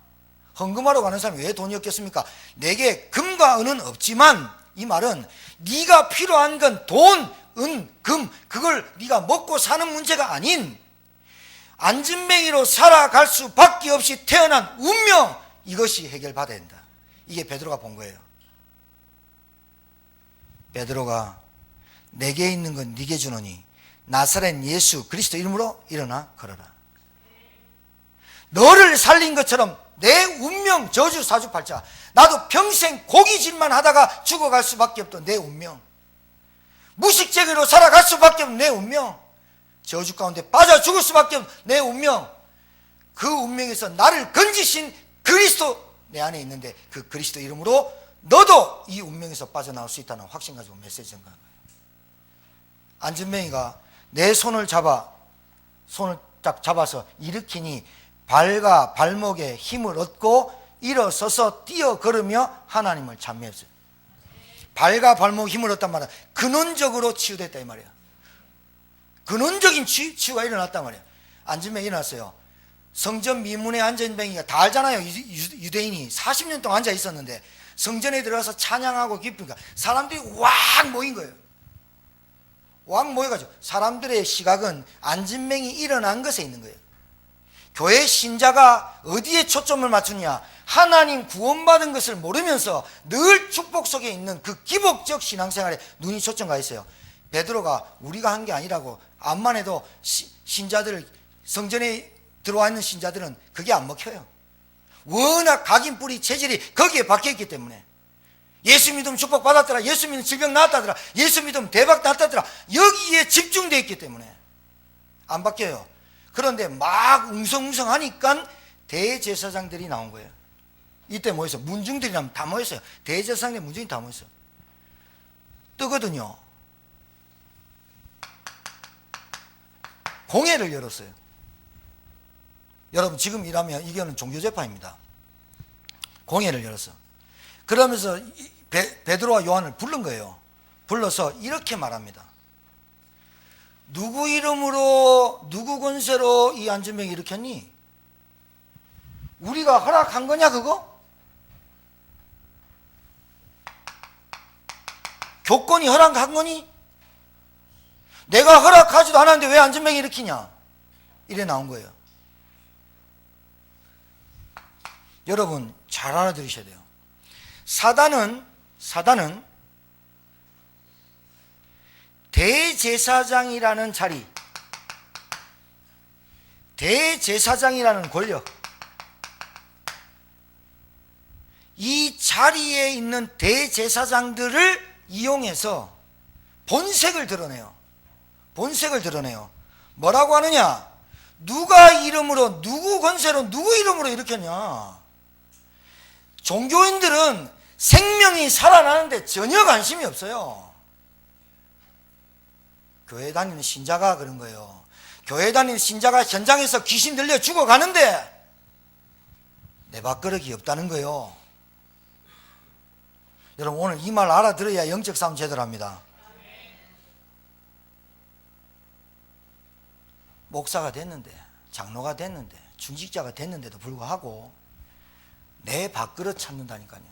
헌금하러 가는 사람이 왜 돈이 없겠습니까? 내게 금과 은은 없지만, 이 말은 네가 필요한 건 돈, 은, 금, 그걸 네가 먹고 사는 문제가 아닌 안진뱅이로 살아갈 수밖에 없이 태어난 운명, 이것이 해결받아야 된다. 이게 베드로가 본 거예요. 베드로가 내게 있는 건 네게 주노니 나사렛 예수 그리스도 이름으로 일어나 걸어라. 너를 살린 것처럼 내 운명 저주 사주팔자, 나도 평생 고기질만 하다가 죽어갈 수밖에 없던 내 운명, 무식쟁이로 살아갈 수밖에 없는 내 운명, 저주 가운데 빠져 죽을 수밖에 없는 내 운명, 그 운명에서 나를 건지신 그리스도 내 안에 있는데 그 그리스도 이름으로 너도 이 운명에서 빠져나올 수 있다는 확신 가지고 메시지 전가한 거예요. 안진뱅이가 내 손을 딱 잡아서 일으키니 발과 발목에 힘을 얻고 일어서서 뛰어 걸으며 하나님을 찬미했어요. 발과 발목 힘을 얻단 말이야. 근원적으로 치유됐다 이 말이야. 근원적인 치유가 일어났단 말이야. 안진뱅이 일어났어요. 성전 미문에 앉은뱅이가 다 알잖아요. 유대인이 40년 동안 앉아 있었는데 성전에 들어가서 찬양하고 기쁘니까 사람들이 왕 모인 거예요. 왕 모여가지고 사람들의 시각은 안진뱅이 일어난 것에 있는 거예요. 교회 신자가 어디에 초점을 맞추냐? 하나님 구원받은 것을 모르면서 늘 축복 속에 있는 그 기복적 신앙생활에 눈이 초점가 있어요. 베드로가 우리가 한 게 아니라고, 암만 해도 신자들, 성전에 들어와 있는 신자들은 그게 안 먹혀요. 워낙 각인 뿌리 체질이 거기에 박혀있기 때문에. 예수 믿으면 축복 받았더라, 예수 믿으면 질병 나았다더라, 예수 믿으면 대박 났다더라, 여기에 집중되어 있기 때문에 안 바뀌어요. 그런데 막 웅성웅성 하니까 대제사장들이 나온 거예요. 이때 모여서 문중들이 다 모였어요. 대제사장들 문중이 다 모였어요. 뜨거든요. 공회를 열었어요. 여러분 지금 이라면 이거는 종교재판입니다. 공회를 열었어. 그러면서 베드로와 요한을 부른 거예요. 불러서 이렇게 말합니다. 누구 이름으로 누구 권세로 이 안진뱅이 일으켰니? 우리가 허락한 거냐 그거? 교권이 허락한 거니? 내가 허락하지도 않았는데 왜 안진뱅이 일으키냐? 이래 나온 거예요. 여러분 잘 알아들으셔야 돼요. 사단은 대제사장이라는 자리, 대제사장이라는 권력, 이 자리에 있는 대제사장들을 이용해서 본색을 드러내요. 본색을 드러내요. 뭐라고 하느냐? 누가 이름으로, 누구 권세로, 누구 이름으로 일으켰냐? 종교인들은 생명이 살아나는데 전혀 관심이 없어요. 교회 다니는 신자가 그런 거예요. 교회 다니는 신자가 현장에서 귀신 들려 죽어가는데 내 밥그릇이 없다는 거예요. 여러분 오늘 이 말 알아들어야 영적 싸움 제대로 합니다. 목사가 됐는데, 장로가 됐는데, 중직자가 됐는데도 불구하고 내 밥그릇 찾는다니까요.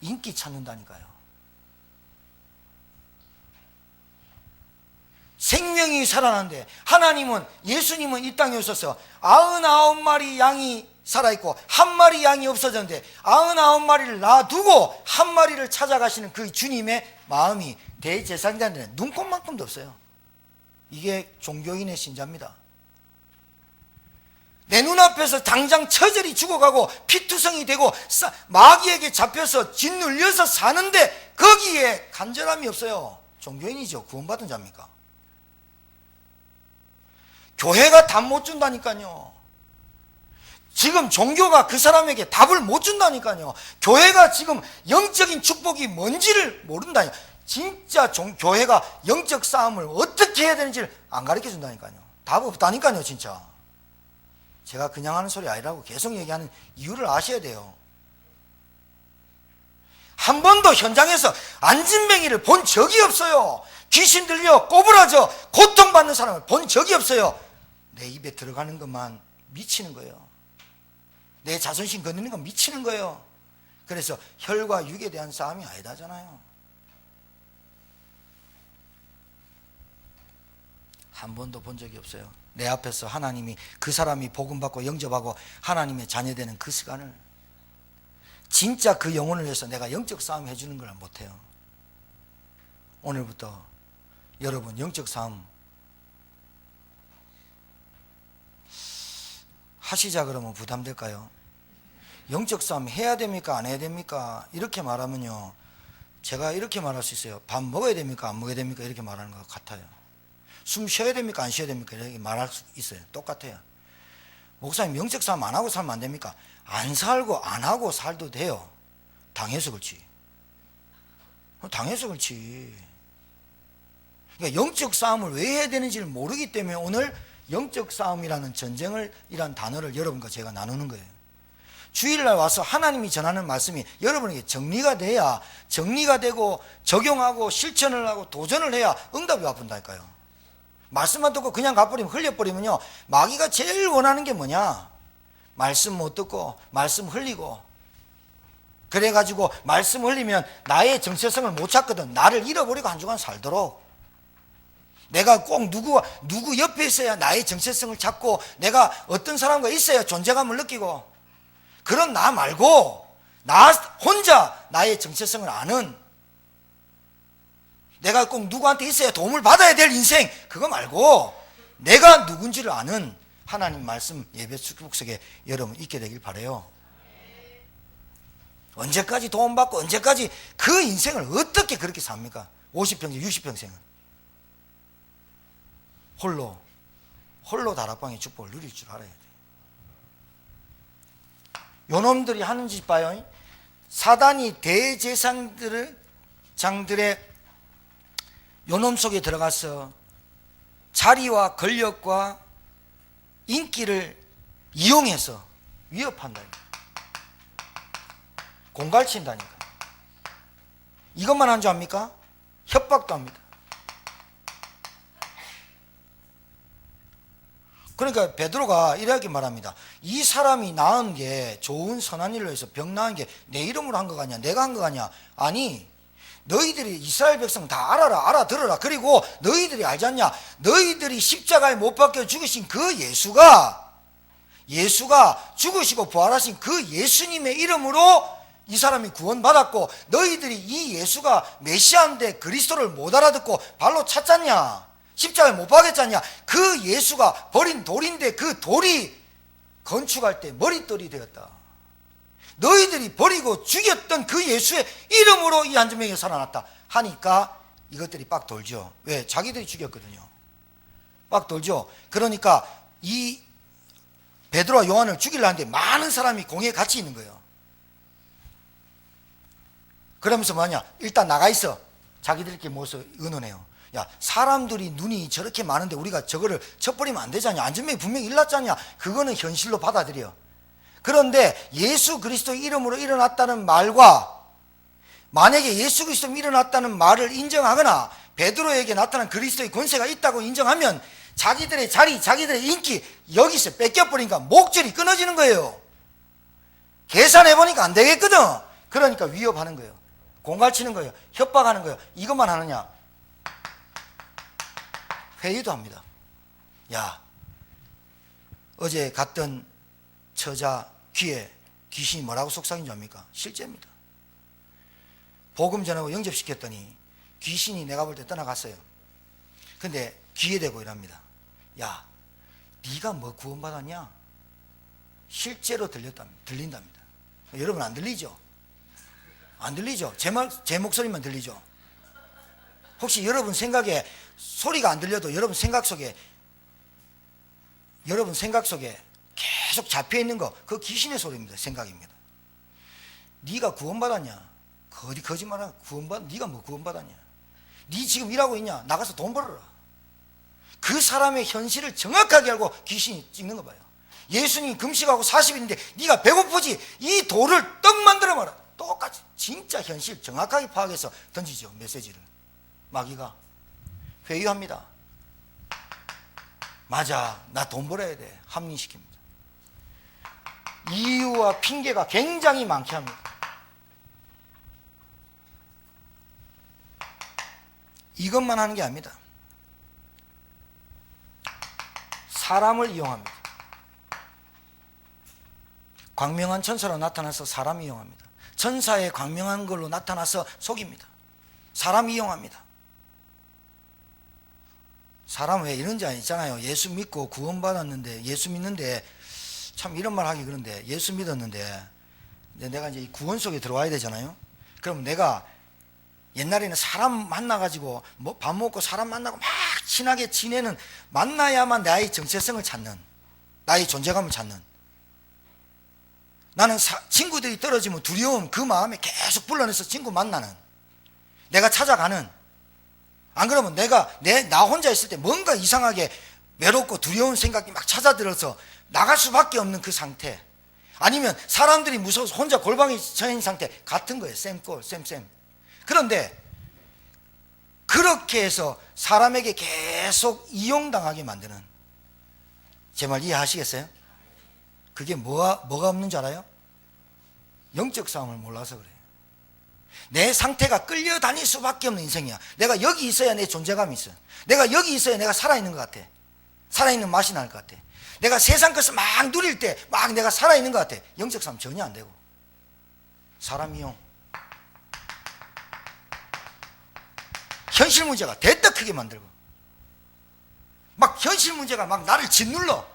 인기 찾는다니까요. 생명이 살아나는데 하나님은, 예수님은 이 땅에 오셔서 99마리 양이 살아있고 한 마리 양이 없어졌는데 99마리를 놔두고 한 마리를 찾아가시는 그 주님의 마음이 대제사장들은 눈꼽만큼도 없어요. 이게 종교인의 신자입니다. 내 눈앞에서 당장 처절히 죽어가고 피투성이 되고 마귀에게 잡혀서 짓눌려서 사는데 거기에 간절함이 없어요. 종교인이죠. 구원받은 자입니까? 교회가 답 못 준다니까요. 지금 종교가 그 사람에게 답을 못 준다니까요. 교회가 지금 영적인 축복이 뭔지를 모른다니까요. 진짜 교회가 영적 싸움을 어떻게 해야 되는지를 안 가르쳐 준다니까요. 답 없다니까요. 진짜 제가 그냥 하는 소리 아니라고 계속 얘기하는 이유를 아셔야 돼요. 한 번도 현장에서 안진뱅이를 본 적이 없어요. 귀신 들려 꼬부라져 고통받는 사람을 본 적이 없어요. 내 입에 들어가는 것만 미치는 거예요. 내 자존심 건드리는 건 미치는 거예요. 그래서 혈과 육에 대한 싸움이 아니다잖아요. 한 번도 본 적이 없어요. 내 앞에서 하나님이, 그 사람이 복음받고 영접하고 하나님의 자녀되는 그 시간을, 진짜 그 영혼을 위해서 내가 영적 싸움 해주는 걸 못해요. 오늘부터 여러분 영적 싸움 하시자 그러면 부담될까요? 영적 싸움 해야 됩니까? 안 해야 됩니까? 이렇게 말하면요, 제가 이렇게 말할 수 있어요. 밥 먹어야 됩니까? 안 먹어야 됩니까? 이렇게 말하는 것 같아요. 숨 쉬어야 됩니까? 안 쉬어야 됩니까? 이렇게 말할 수 있어요. 똑같아요. 목사님, 영적 싸움 안 하고 살면 안 됩니까? 안 살고 안 하고 살도 돼요. 당해서 그렇지. 당해서 그렇지. 그러니까 영적 싸움을 왜 해야 되는지를 모르기 때문에 오늘 영적 싸움이라는 전쟁을, 이란 단어를 여러분과 제가 나누는 거예요. 주일날 와서 하나님이 전하는 말씀이 여러분에게 정리가 돼야, 정리가 되고 적용하고 실천을 하고 도전을 해야 응답이 와본다니까요. 말씀만 듣고 그냥 가버리면, 흘려버리면요, 마귀가 제일 원하는 게 뭐냐? 말씀 못 듣고 말씀 흘리고, 그래가지고 말씀 흘리면 나의 정체성을 못 찾거든. 나를 잃어버리고 한 주간 살도록. 내가 꼭 누구 옆에 있어야 나의 정체성을 찾고, 내가 어떤 사람과 있어야 존재감을 느끼고, 그런 나 말고 나 혼자 나의 정체성을 아는, 내가 꼭 누구한테 있어야 도움을 받아야 될 인생, 그거 말고 내가 누군지를 아는 하나님 말씀 예배 축복 속에 여러분 있게 되길 바라요. 언제까지 도움받고 언제까지 그 인생을 어떻게 그렇게 삽니까? 50평생 60평생은 홀로 다락방의 축복을 누릴 줄 알아야 돼. 요놈들이 하는 짓 봐요. 사단이 대제사장들의 요놈 속에 들어가서 자리와 권력과 인기를 이용해서 위협한다니까. 공갈친다니까. 이것만 한 줄 압니까? 협박도 합니다. 그러니까 베드로가 이렇게 말합니다. 이 사람이 낳은 게, 좋은 선한 일로 해서 병 낳은 게 내 이름으로 한 거 아니야? 내가 한 거 아니야? 아니, 너희들이 이스라엘 백성 다 알아들어라. 그리고 너희들이 알지 않냐? 너희들이 십자가에 못 박혀 죽으신 그 예수가 죽으시고 부활하신 그 예수님의 이름으로 이 사람이 구원받았고, 너희들이 이 예수가 메시아인데 그리스도를 못 알아듣고 발로 찼잖냐? 십자가에 못 박였잖냐? 그 예수가 버린 돌인데 그 돌이 건축할 때 머릿돌이 되었다. 너희들이 버리고 죽였던 그 예수의 이름으로 이 안전병이 살아났다 하니까 이것들이 빡 돌죠. 왜? 자기들이 죽였거든요. 빡 돌죠. 그러니까 이 베드로와 요한을 죽이려 하는데 많은 사람이 공에 같이 있는 거예요. 그러면서 뭐냐? 일단 나가 있어. 자기들끼리 모여서 의논해요. 야, 사람들이 눈이 저렇게 많은데 우리가 저거를 쳐버리면 안 되잖냐? 안전병이 분명히 일났잖냐? 그거는 현실로 받아들여. 그런데 예수 그리스도 이름으로 일어났다는 말과, 만약에 예수 그리스도 일어났다는 말을 인정하거나 베드로에게 나타난 그리스도의 권세가 있다고 인정하면 자기들의 자리, 자기들의 인기 여기서 뺏겨버리니까 목줄이 끊어지는 거예요. 계산해보니까 안 되겠거든. 그러니까 위협하는 거예요. 공갈치는 거예요. 협박하는 거예요. 이것만 하느냐? 회의도 합니다. 야, 어제 갔던 처자 귀에 귀신이 뭐라고 속삭인 줄 압니까? 실제입니다. 복음 전하고 영접시켰더니 귀신이 내가 볼 때 떠나갔어요. 근데 귀에 대고 이랍니다. 야, 네가 뭐 구원받았냐? 실제로 들린답니다. 여러분 안 들리죠? 안 들리죠? 제 목소리만 들리죠? 혹시 여러분 생각에 소리가 안 들려도 여러분 생각 속에 계속 잡혀있는 거, 그 귀신의 소리입니다. 생각입니다. 네가 구원받았냐? 어디 거짓말하고 네가 뭐 구원받았냐? 네 지금 일하고 있냐? 나가서 돈 벌어라. 그 사람의 현실을 정확하게 알고 귀신이 찍는 거 봐요. 예수님 금식하고 40일인데 네가 배고프지? 이 돌을 떡 만들어 봐라. 똑같이 진짜 현실 정확하게 파악해서 던지죠. 메시지를. 마귀가 회유합니다. 맞아, 나 돈 벌어야 돼. 합리시킵니다. 이유와 핑계가 굉장히 많게 합니다. 이것만 하는 게 아닙니다. 사람을 이용합니다. 광명한 천사로 나타나서 사람 이용합니다. 천사의 광명한 걸로 나타나서 속입니다. 사람 이용합니다. 사람 왜 이런 자 있잖아요. 예수 믿고 구원받았는데, 예수 믿는데 참 이런 말 하기 그런데, 예수 믿었는데 내가 이제 구원 속에 들어와야 되잖아요. 그럼 내가 옛날에는 사람 만나가지고 뭐 밥 먹고 사람 만나고 막 친하게 지내는, 만나야만 나의 정체성을 찾는, 나의 존재감을 찾는, 나는 친구들이 떨어지면 두려움, 그 마음에 계속 불러내서 친구 만나는, 내가 찾아가는, 안 그러면 나 혼자 있을 때 뭔가 이상하게 외롭고 두려운 생각이 막 찾아들어서 나갈 수밖에 없는 그 상태, 아니면 사람들이 무서워서 혼자 골방에 처인 상태, 같은 거예요. 쌤꼴, 쌤. 그런데 그렇게 해서 사람에게 계속 이용당하게 만드는, 제 말 이해하시겠어요? 그게 뭐가 없는 줄 알아요? 영적 싸움을 몰라서 그래요. 내 상태가 끌려다닐 수밖에 없는 인생이야. 내가 여기 있어야 내 존재감이 있어. 내가 여기 있어야 내가 살아있는 것 같아. 살아있는 맛이 날 것 같아. 내가 세상 것을 막 누릴 때 막 내가 살아있는 것 같아. 영적 싸움 전혀 안 되고. 사람 이용. 현실 문제가 됐다 크게 만들고, 막 현실 문제가 막 나를 짓눌러.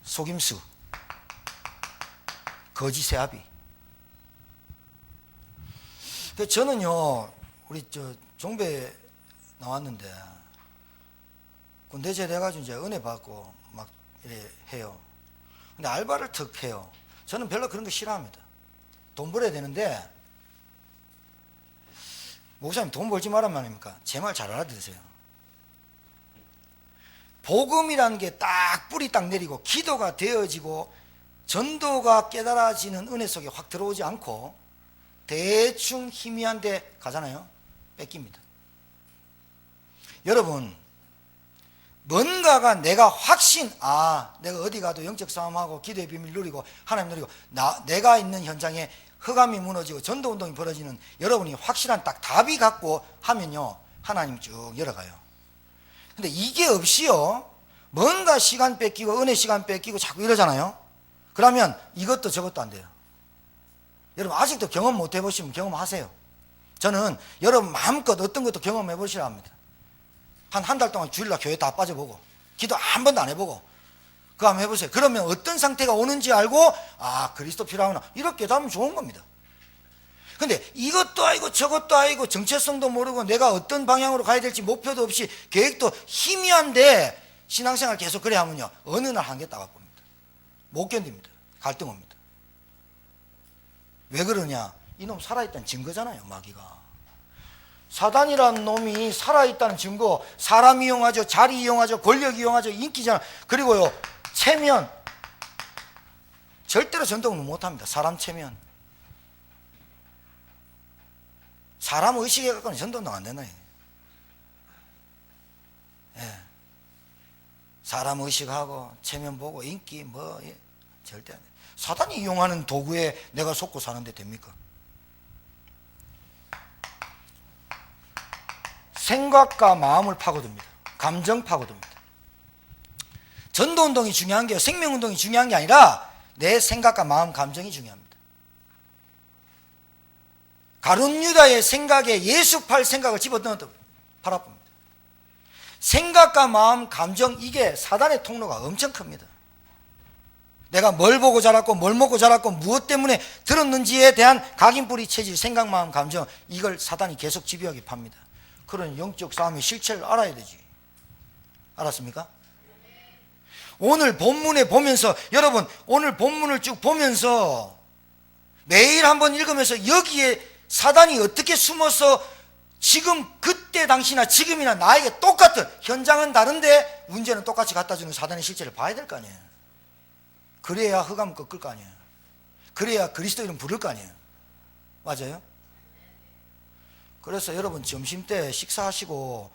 속임수, 거짓의 아비. 저는요, 우리 종배 나왔는데 군대 제대해가지고 이제 은혜 받고 막 이래 해요. 근데 알바를 턱 해요. 저는 별로 그런 거 싫어합니다. 돈 벌어야 되는데, 목사님 돈 벌지 말란 말입니까? 제 말 잘 알아들으세요. 복음이라는 게 딱 뿌리 딱 내리고 기도가 되어지고 전도가 깨달아지는 은혜 속에 확 들어오지 않고 대충 희미한데 가잖아요. 뺏깁니다. 여러분, 뭔가가 내가 확신, 내가 어디 가도 영적 싸움하고 기도의 비밀 누리고 하나님 누리고 내가 있는 현장에 흑암이 무너지고 전도운동이 벌어지는, 여러분이 확실한 딱 답이 갖고 하면요, 하나님 쭉 열어가요. 근데 이게 없이요, 뭔가 시간 뺏기고 은혜 시간 뺏기고 자꾸 이러잖아요. 그러면 이것도 저것도 안 돼요. 여러분 아직도 경험 못 해보시면 경험하세요. 저는 여러분 마음껏 어떤 것도 경험해 보시라 합니다. 한 달 동안 주일날 교회 다 빠져보고 기도 한 번도 안 해보고 그거 한번 해보세요. 그러면 어떤 상태가 오는지 알고, 그리스도 필요하구나, 이렇게 하면 좋은 겁니다. 근데 이것도 아니고 저것도 아니고 정체성도 모르고 내가 어떤 방향으로 가야 될지 목표도 없이 계획도 희미한데 신앙생활 계속 그래 하면요, 어느 날 한계 따가 봅니다. 못 견딥니다. 갈등 옵니다. 왜 그러냐? 이놈 살아있다는 증거잖아요. 마귀가. 사단이라는 놈이 살아있다는 증거. 사람 이용하죠, 자리 이용하죠, 권력 이용하죠, 인기잖아. 그리고요, 체면. 절대로 전도는 못합니다. 사람 체면. 사람 의식에 갖고는 전도는 안 되나요? 예. 사람 의식하고 체면 보고 인기 절대 안 돼. 사단이 이용하는 도구에 내가 속고 사는데 됩니까? 생각과 마음을 파고듭니다. 감정 파고듭니다. 전도운동이 중요한 게요, 생명운동이 중요한 게 아니라 내 생각과 마음, 감정이 중요합니다. 가룟 유다의 생각에 예수팔 생각을 집어넣었다. 팔 아픕니다. 생각과 마음, 감정, 이게 사단의 통로가 엄청 큽니다. 내가 뭘 보고 자랐고 뭘 먹고 자랐고 무엇 때문에 들었는지에 대한 각인뿌리 체질, 생각, 마음, 감정, 이걸 사단이 계속 집요하게 팝니다. 그런 영적 싸움의 실체를 알아야 되지. 알았습니까? 오늘 본문에 보면서, 여러분 오늘 본문을 쭉 보면서 매일 한번 읽으면서 여기에 사단이 어떻게 숨어서 지금 그때 당시나 지금이나 나에게 똑같은, 현장은 다른데 문제는 똑같이 갖다 주는 사단의 실체를 봐야 될 거 아니에요. 그래야 흑암 꺾을 거 아니에요. 그래야 그리스도 이름 부를 거 아니에요. 맞아요? 그래서 여러분 점심때 식사하시고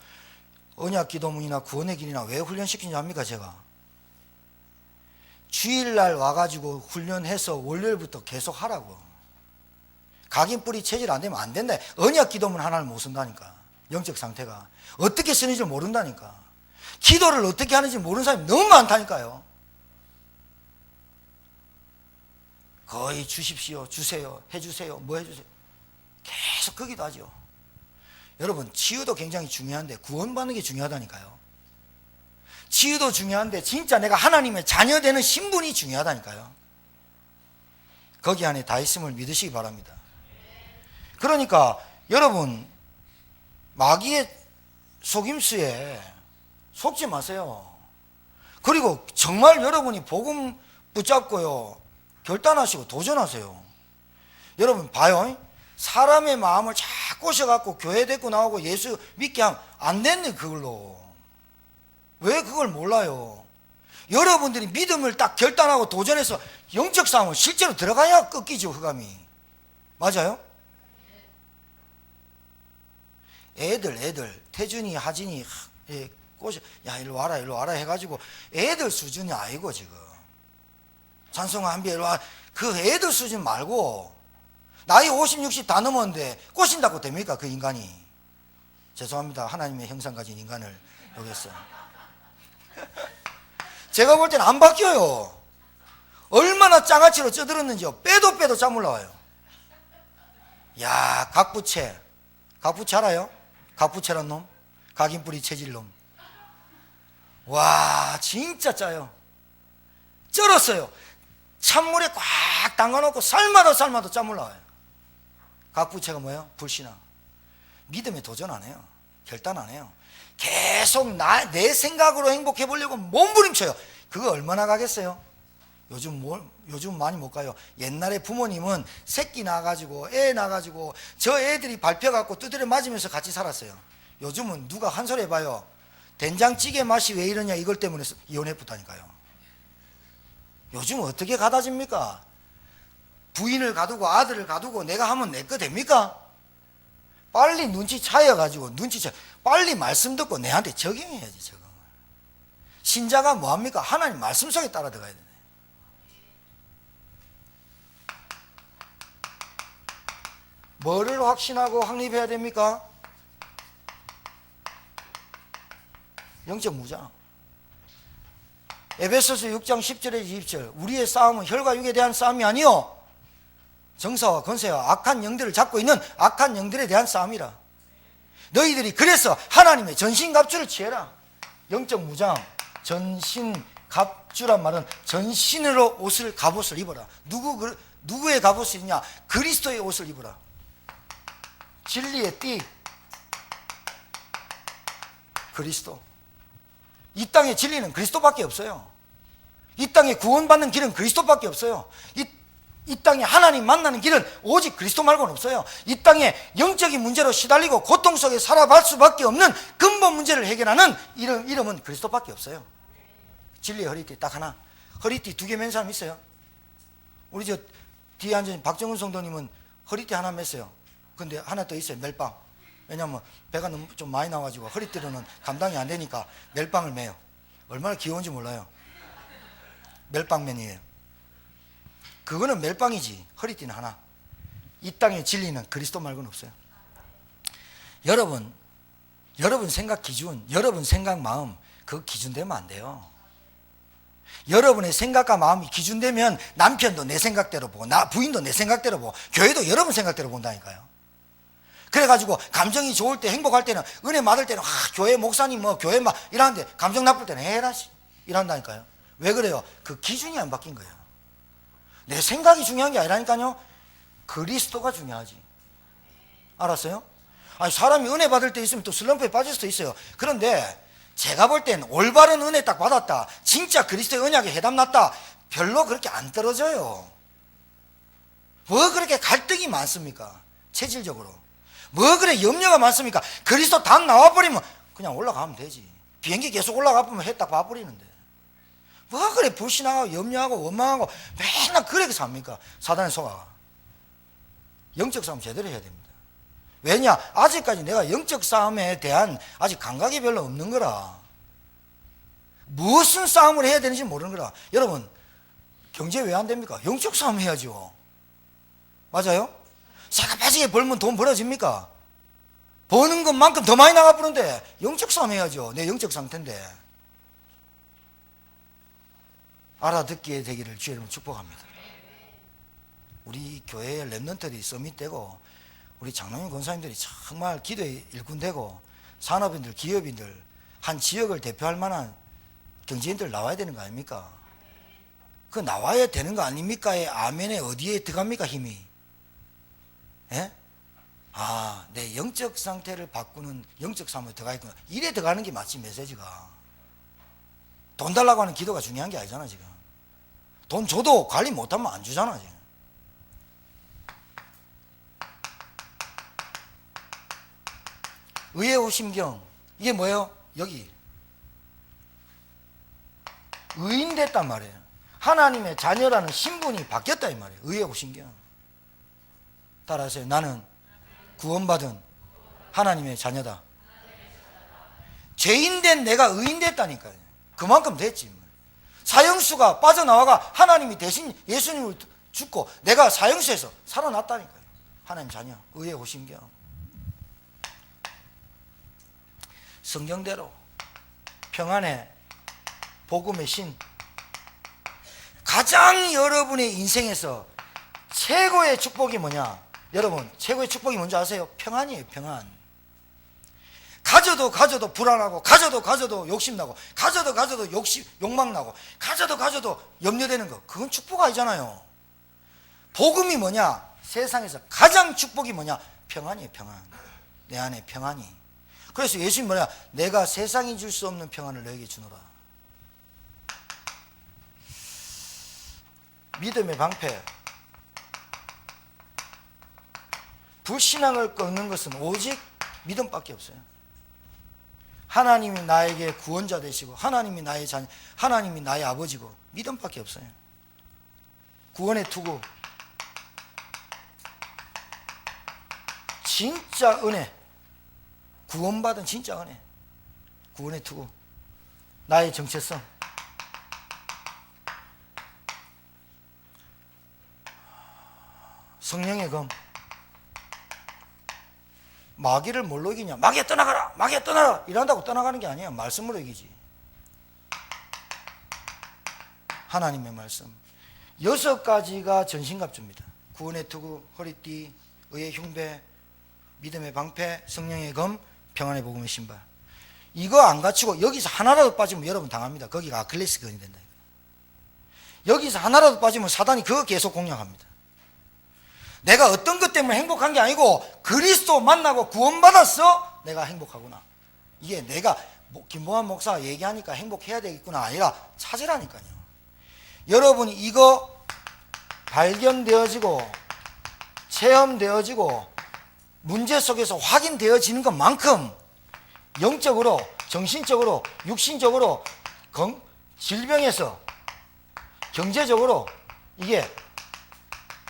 언약 기도문이나 구원의 길이나 왜 훈련시키는지 압니까? 제가 주일날 와가지고 훈련해서 월요일부터 계속 하라고. 각인뿌리 체질 안 되면 안 된다. 언약 기도문 하나를 못 쓴다니까. 영적 상태가 어떻게 쓰는지 모른다니까. 기도를 어떻게 하는지 모르는 사람이 너무 많다니까요. 거의 주십시오, 주세요, 해주세요, 뭐 해주세요, 계속 거기도 하죠. 여러분 치유도 굉장히 중요한데 구원받는 게 중요하다니까요. 치유도 중요한데 진짜 내가 하나님의 자녀 되는 신분이 중요하다니까요. 거기 안에 다 있음을 믿으시기 바랍니다. 그러니까 여러분 마귀의 속임수에 속지 마세요. 그리고 정말 여러분이 복음 붙잡고요, 결단하시고 도전하세요. 여러분 봐요, 사람의 마음을 쫙 꼬셔갖고 교회 데리고 나오고 예수 믿게 하면 안 됐네. 그걸로 왜 그걸 몰라요? 여러분들이 믿음을 딱 결단하고 도전해서 영적 싸움을 실제로 들어가야 꺾이죠, 흑암이. 맞아요? 애들 태준이 하진이 꼬셔, 야 일로 와라 해가지고 애들 수준이 아니고 지금 찬송아 한비 일로 와, 그 애들 수준 말고 나이 50, 60 다 넘었는데 꼬신다고 됩니까? 그 인간이. 죄송합니다. 하나님의 형상 가진 인간을 여기 했어요. 제가 볼 때는 안 바뀌어요. 얼마나 장아찌로 쪄들었는지요. 빼도 짬 올라와요. 야, 각부채 알아요? 각부채란 놈, 각인뿌리 체질 놈. 와, 진짜 짜요. 쩔었어요. 찬물에 꽉 담가놓고 삶아도 짬 올라와요. 각부채가 뭐예요? 불신앙. 믿음에 도전 안 해요. 결단 안 해요. 계속 내 생각으로 행복해 보려고 몸부림쳐요. 그거 얼마나 가겠어요? 요즘 많이 못 가요. 옛날에 부모님은 새끼 낳아가지고 애 낳아가지고 저 애들이 밟혀갖고 두드려 맞으면서 같이 살았어요. 요즘은 누가 한 소리 해봐요. 된장찌개 맛이 왜 이러냐, 이걸 때문에 이혼했다니까요. 요즘 어떻게 가다집니까? 부인을 가두고 아들을 가두고 내가 하면 내 거 됩니까? 빨리 눈치 차여가지고 빨리 말씀 듣고 내한테 적용해야지. 적용. 신자가 뭐합니까? 하나님 말씀 속에 따라 들어가야 되네. 뭐를 확신하고 확립해야 됩니까? 영적 무장. 에베소서 6장 10절에 20절, 우리의 싸움은 혈과 육에 대한 싸움이 아니요 정사와 권세와 악한 영들을 잡고 있는 악한 영들에 대한 싸움이라. 너희들이 그래서 하나님의 전신갑주를 취해라. 영적 무장, 전신갑주란 말은 전신으로 갑옷을 입어라. 누구의 갑옷을 입냐? 그리스도의 옷을 입어라. 진리의 띠 그리스도. 이 땅의 진리는 그리스도밖에 없어요. 이 땅에 구원받는 길은 그리스도밖에 없어요. 이 땅에 하나님 만나는 길은 오직 그리스도 말고는 없어요. 이 땅에 영적인 문제로 시달리고 고통 속에 살아갈 수밖에 없는 근본 문제를 해결하는 이름은 그리스도밖에 없어요. 진리의 허리띠 딱 하나. 허리띠 2개 맨 사람 있어요? 우리 저 뒤에 앉은 박정훈 성도님은 허리띠 하나 맸어요. 근데 하나 더 있어요. 멜빵. 왜냐하면 배가 너무 좀 많이 나와가지고 허리띠로는 감당이 안 되니까 멜빵을 매요. 얼마나 귀여운지 몰라요. 멜빵맨이에요. 그거는 멜빵이지. 허리띠는 하나. 이 땅의 진리는 그리스도 말고는 없어요. 여러분 여러분 생각 기준, 여러분 생각 마음, 그 기준 되면 안 돼요. 여러분의 생각과 마음이 기준되면 남편도 내 생각대로 보고 부인도 내 생각대로 보고 교회도 여러분 생각대로 본다니까요. 그래가지고 감정이 좋을 때, 행복할 때는, 은혜 받을 때는 교회 목사님 교회 막 이러는데, 감정 나쁠 때는 에라씨 이런다니까요. 왜 그래요? 그 기준이 안 바뀐 거예요. 내 생각이 중요한 게 아니라니까요. 그리스도가 중요하지. 알았어요? 아니, 사람이 은혜 받을 때 있으면 또 슬럼프에 빠질 수도 있어요. 그런데 제가 볼 땐 올바른 은혜 딱 받았다, 진짜 그리스도의 언약에 해담났다, 별로 그렇게 안 떨어져요. 뭐 그렇게 갈등이 많습니까? 체질적으로 뭐 그래 염려가 많습니까? 그리스도 당 나와버리면 그냥 올라가면 되지. 비행기 계속 올라가보면 해 딱 봐버리는데 뭐 그래 불신하고 염려하고 원망하고 맨날 그렇게 삽니까? 사단의 속아. 영적 싸움 제대로 해야 됩니다. 왜냐? 아직까지 내가 영적 싸움에 대한 아직 감각이 별로 없는 거라. 무슨 싸움을 해야 되는지 모르는 거라. 여러분, 경제 왜 안 됩니까? 영적 싸움 해야죠. 맞아요? 새가 빠지게 벌면 돈 벌어집니까? 버는 것만큼 더 많이 나가버는데 영적 싸움 해야죠. 내 영적 상태인데. 알아듣기에 되기를 주의 이름으로 축복합니다. 우리 교회에 랩런트들이 서밋되고 우리 장로님 권사님들이 정말 기도의 일꾼되고 산업인들, 기업인들, 한 지역을 대표할 만한 경제인들 나와야 되는 거 아닙니까? 그 나와야 되는 거 아닙니까의 아멘에 어디에 들어갑니까 힘이? 예? 아, 내 영적 상태를 바꾸는 영적 삶에 들어가 있구나. 이래 들어가는 게 맞지. 메시지가 돈 달라고 하는 기도가 중요한 게 아니잖아. 지금 돈 줘도 관리 못하면 안 주잖아. 지금 의의 오심경, 이게 뭐예요? 여기 의인 됐단 말이에요. 하나님의 자녀라는 신분이 바뀌었다 이 말이에요. 의의 오심경. 따라하세요. 나는 구원받은 하나님의 자녀다. 죄인된 내가 의인 됐다니까요. 그만큼 됐지. 사형수가 빠져나와가 하나님이 대신 예수님을 죽고 내가 사형수에서 살아났다니까요. 하나님 자녀, 의의 오심경. 성경대로 평안의 복음의 신, 가장 여러분의 인생에서 최고의 축복이 뭐냐? 여러분, 최고의 축복이 뭔지 아세요? 평안이에요. 평안. 가져도 불안하고, 가져도 욕심나고, 가져도 욕망나고, 가져도 염려되는 거, 그건 축복 아니잖아요. 복음이 뭐냐? 세상에서 가장 축복이 뭐냐? 평안이에요. 평안. 내 안에 평안이. 그래서 예수님 뭐냐? 내가 세상이 줄 수 없는 평안을 너에게 주노라. 믿음의 방패. 불신앙을 꺾는 것은 오직 믿음밖에 없어요. 하나님이 나에게 구원자 되시고, 하나님이 나의 자녀, 하나님이 나의 아버지고, 믿음밖에 없어요. 구원의 투구. 진짜 은혜. 구원받은 진짜 은혜. 구원의 투구. 나의 정체성. 성령의 검. 마귀를 뭘로 이기냐? 마귀야 떠나가라! 마귀야 떠나라! 이런다고 떠나가는 게 아니에요. 말씀으로 이기지. 하나님의 말씀. 6가지가 전신갑주입니다. 구원의 투구, 허리띠, 의의 흉배, 믿음의 방패, 성령의 검, 평안의 복음의 신발. 이거 안 갖추고 여기서 하나라도 빠지면 여러분 당합니다. 거기가 아킬레스건이 된다. 여기서 하나라도 빠지면 사단이 그거 계속 공략합니다. 내가 어떤 것 때문에 행복한 게 아니고 그리스도 만나고 구원받았어? 내가 행복하구나. 이게 내가 김봉환 목사가 얘기하니까 행복해야 되겠구나 아니라 찾으라니까요. 여러분이 이거 발견되어지고 체험되어지고 문제 속에서 확인되어지는 것만큼 영적으로, 정신적으로, 육신적으로, 질병에서 경제적으로 이게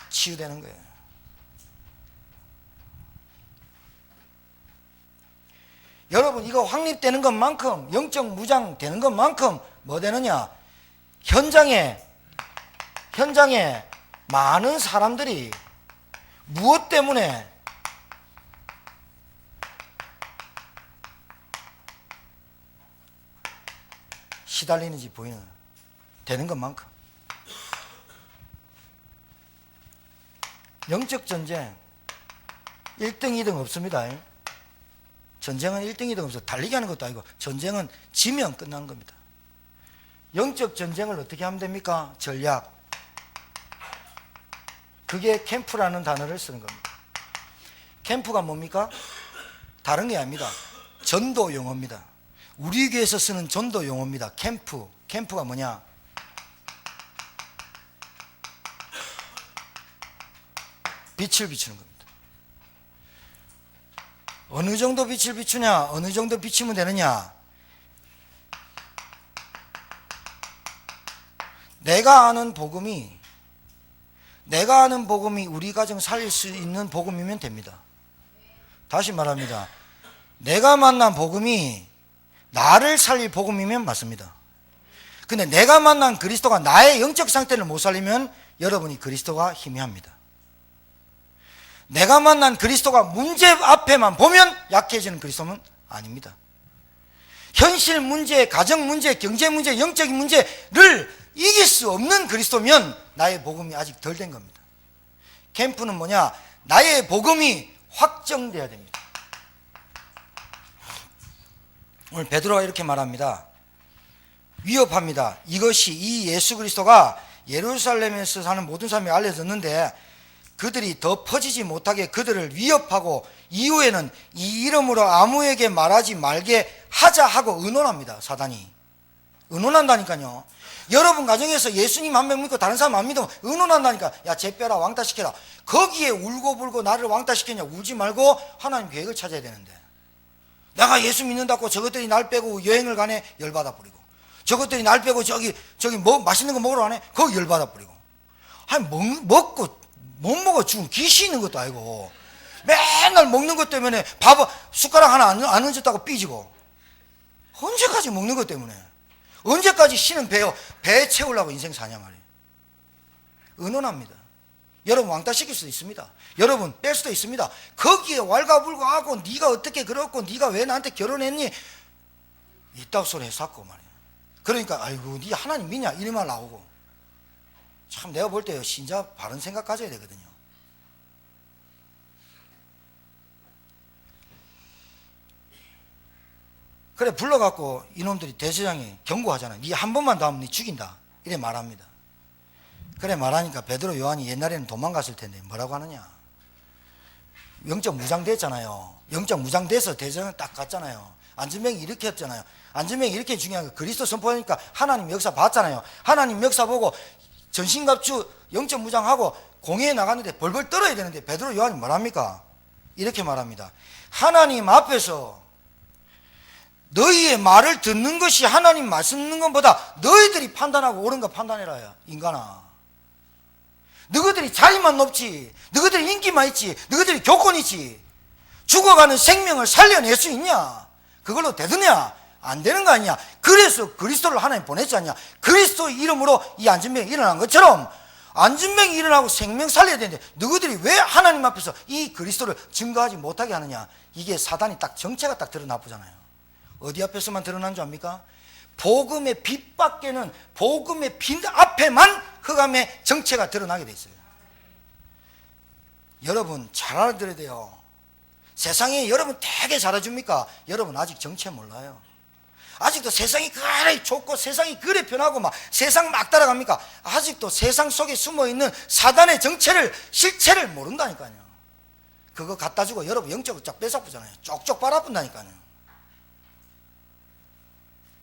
치유되는 거예요. 여러분 이거 확립되는 것만큼, 영적 무장 되는 것만큼 뭐 되느냐? 현장에 많은 사람들이 무엇 때문에 시달리는지 보이는 되는 것만큼. 영적 전쟁 1등, 2등 없습니다. 전쟁은 1등, 2등 없어. 달리기 하는 것도 아니고 전쟁은 지면 끝난 겁니다. 영적 전쟁을 어떻게 하면 됩니까? 전략. 그게 캠프라는 단어를 쓰는 겁니다. 캠프가 뭡니까? 다른 게 아닙니다. 전도 용어입니다. 우리 교회에서 쓰는 전도 용어입니다. 캠프. 캠프가 뭐냐? 빛을 비추는 겁니다. 어느 정도 빛을 비추냐? 어느 정도 비추면 되느냐? 내가 아는 복음이 우리 가정 살릴 수 있는 복음이면 됩니다. 다시 말합니다. 내가 만난 복음이 나를 살릴 복음이면 맞습니다. 근데 내가 만난 그리스도가 나의 영적 상태를 못 살리면 여러분이 그리스도가 희미합니다. 내가 만난 그리스도가 문제 앞에만 보면 약해지는 그리스도는 아닙니다. 현실 문제, 가정 문제, 경제 문제, 영적인 문제를 이길 수 없는 그리스도면 나의 복음이 아직 덜 된 겁니다. 캠프는 뭐냐? 나의 복음이 확정돼야 됩니다. 오늘 베드로가 이렇게 말합니다. 위협합니다. 이것이 이 예수 그리스도가 예루살렘에서 사는 모든 사람이 알려졌는데 그들이 더 퍼지지 못하게 그들을 위협하고 이후에는 이 이름으로 아무에게 말하지 말게 하자 하고 의논합니다. 사단이 의논한다니까요. 여러분 가정에서 예수님 한 명 믿고 다른 사람 안 믿으면 의논한다니까. 야, 쟤 빼라, 왕따시켜라. 거기에 울고불고 나를 왕따시켰냐. 울지 말고 하나님 계획을 찾아야 되는데, 내가 예수 믿는다고 저것들이 날 빼고 여행을 가네. 열받아 버리고, 저것들이 날 빼고 저기 뭐 맛있는 거 먹으러 가네. 거기 열받아 버리고, 아니 먹고 못 먹어 죽은 귀신 있는 것도 아니고 맨날 먹는 것 때문에 밥 숟가락 하나 안 얹었다고 삐지고, 언제까지 먹는 것 때문에, 언제까지 신은 배 채우려고 인생 사냐 말이에요. 의논합니다. 여러분 왕따 시킬 수도 있습니다. 여러분 뺄 수도 있습니다. 거기에 왈가불가하고 네가 어떻게 그렇고 네가 왜 나한테 결혼했니 이따구 소리 해쌌고 말이에요. 그러니까 아이고 네 하나님 믿냐 이런 말 나오고. 참 내가 볼 때 신자 바른 생각 가져야 되거든요. 그래 불러갖고 이놈들이 대제장이 경고하잖아요. 네 한 번만 더 하면 네 죽인다 이래 말합니다. 그래 말하니까 베드로 요한이 옛날에는 도망갔을 텐데 뭐라고 하느냐. 영적 무장됐잖아요. 영적 무장돼서 대제장을 딱 갔잖아요. 안전병이 이렇게 했잖아요. 안전병이 이렇게 중요한 거 그리스도 선포하니까 하나님 역사 봤잖아요. 하나님 역사 보고 전신갑주 영적 무장하고 공회에 나갔는데 벌벌 떨어야 되는데 베드로 요한이 뭐랍니까? 이렇게 말합니다. 하나님 앞에서 너희의 말을 듣는 것이 하나님 말씀 듣는 것보다 너희들이 판단하고 옳은 거 판단해라. 인간아, 너희들이 자리만 높지, 너희들이 인기만 있지, 너희들이 교권 있지, 죽어가는 생명을 살려낼 수 있냐? 그걸로 되느냐? 안 되는 거 아니냐? 그래서 그리스도를 하나님 보냈지 않냐? 그리스도 이름으로 이 안전병이 일어난 것처럼 안전병이 일어나고 생명 살려야 되는데 너희들이 왜 하나님 앞에서 이 그리스도를 증거하지 못하게 하느냐? 이게 사단이 딱 정체가 딱 드러나쁘잖아요. 어디 앞에서만 드러난 줄 압니까? 복음의 빛 밖에는, 복음의 빛 앞에만 흑암의 정체가 드러나게 돼 있어요. 여러분 잘 알아들어야 돼요. 세상에 여러분 되게 잘해줍니까? 여러분 아직 정체 몰라요. 아직도 세상이 그래 좋고 세상이 그래 변하고 막 세상 막 따라갑니까? 아직도 세상 속에 숨어있는 사단의 정체를, 실체를 모른다니까요. 그거 갖다 주고 여러분 영적으로 쫙 뺏어보잖아요. 쪽쪽 빨아본다니까요.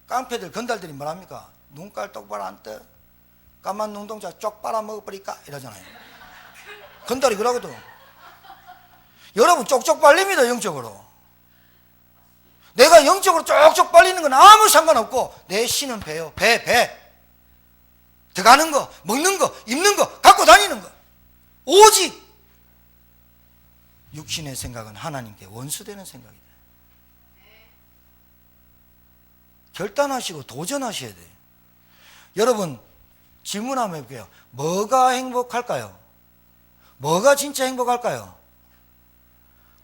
깡패들 건달들이 뭐랍니까? 눈깔 똑바로 안 떠? 까만 눈동자 쪽 빨아먹어버릴까? 이러잖아요. 건달이 그러거든. 여러분 쪽쪽 빨립니다. 영적으로. 내가 영적으로 쪽쪽 빨리는 건 아무 상관없고 내 신은 배요. 배 들어가는 거, 먹는 거, 입는 거, 갖고 다니는 거. 오직 육신의 생각은 하나님께 원수되는 생각이다. 결단하시고 도전하셔야 돼요. 여러분 질문 한번 해볼게요. 뭐가 행복할까요? 뭐가 진짜 행복할까요?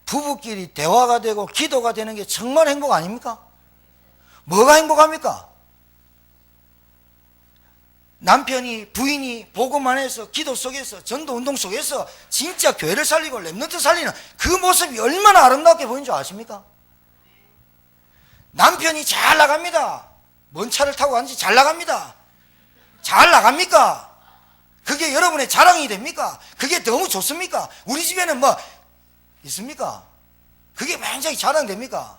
부부끼리 대화가 되고 기도가 되는 게 정말 행복 아닙니까? 뭐가 행복합니까? 남편이 부인이 복음 안에서 기도 속에서 전도 운동 속에서 진짜 교회를 살리고 렘넌트 살리는 그 모습이 얼마나 아름답게 보이는 줄 아십니까? 남편이 잘 나갑니다. 뭔 차를 타고 가는지 잘 나갑니다. 잘 나갑니까? 그게 여러분의 자랑이 됩니까? 그게 너무 좋습니까? 우리 집에는 뭐 있습니까? 그게 굉장히 자랑됩니까?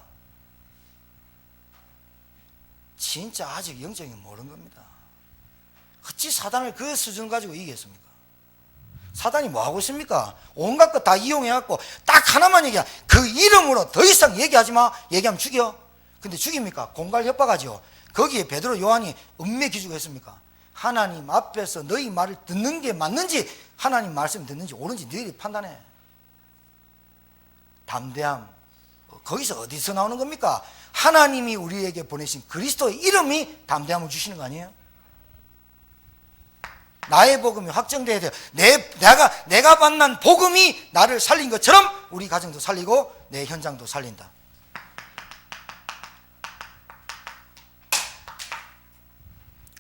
진짜 아직 영적인 모르는 겁니다. 어찌 사단을 그 수준 가지고 이기겠습니까? 사단이 뭐 하고 있습니까? 온갖 것 다 이용해갖고 딱 하나만 얘기해. 그 이름으로 더 이상 얘기하지 마. 얘기하면 죽여. 근데 죽입니까? 공갈 협박하죠. 거기에 베드로 요한이 은매 기주고 했습니까? 하나님 앞에서 너희 말을 듣는 게 맞는지 하나님 말씀 듣는지 옳은지 너희들이 판단해. 담대함. 거기서 어디서 나오는 겁니까? 하나님이 우리에게 보내신 그리스도의 이름이 담대함을 주시는 거 아니에요? 나의 복음이 확정돼야 돼요. 내가 만난 복음이 나를 살린 것처럼 우리 가정도 살리고 내 현장도 살린다.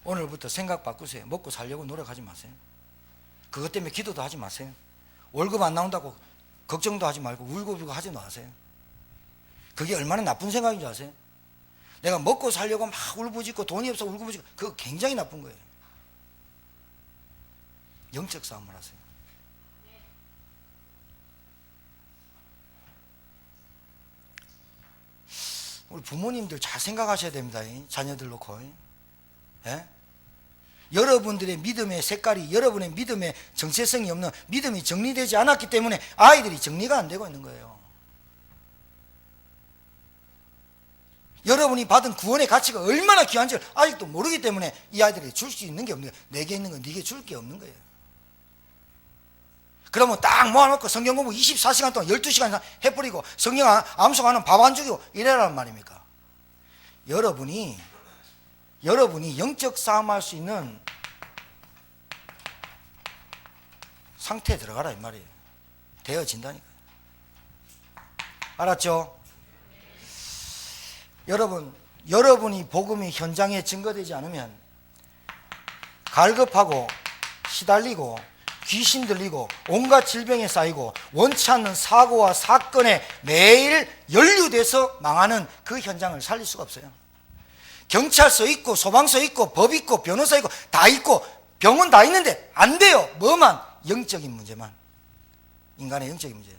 오늘부터 생각 바꾸세요. 먹고 살려고 노력하지 마세요. 그것 때문에 기도도 하지 마세요. 월급 안 나온다고 걱정도 하지 말고 울고불고 하지 마세요. 그게 얼마나 나쁜 생각인지 아세요? 내가 먹고 살려고 막 울부짖고 돈이 없어 울부짖고 그거 굉장히 나쁜 거예요. 영적 싸움을 하세요. 우리 부모님들 잘 생각하셔야 됩니다. 자녀들 놓고. 예? 여러분들의 믿음의 색깔이 여러분의 믿음의 정체성이 없는 믿음이 정리되지 않았기 때문에 아이들이 정리가 안 되고 있는 거예요. 여러분이 받은 구원의 가치가 얼마나 귀한지 아직도 모르기 때문에 이 아이들이 줄 수 있는 게 없는 거예요. 내게 있는 건 네게 줄 게 없는 거예요. 그러면 딱 모아놓고 성경 공부 24시간 동안 12시간 이상 해버리고 성경 암송하는 밥 안 주고 이래란 말입니까? 여러분이 영적 싸움할 수 있는 상태에 들어가라 이 말이에요. 되어진다니까요. 알았죠? 여러분이 복음이 현장에 증거되지 않으면 갈급하고 시달리고 귀신 들리고 온갖 질병에 쌓이고 원치 않는 사고와 사건에 매일 연루돼서 망하는 그 현장을 살릴 수가 없어요. 경찰서 있고 소방서 있고 법 있고 변호사 있고 다 있고 병원 다 있는데 안 돼요. 뭐만? 영적인 문제만. 인간의 영적인 문제.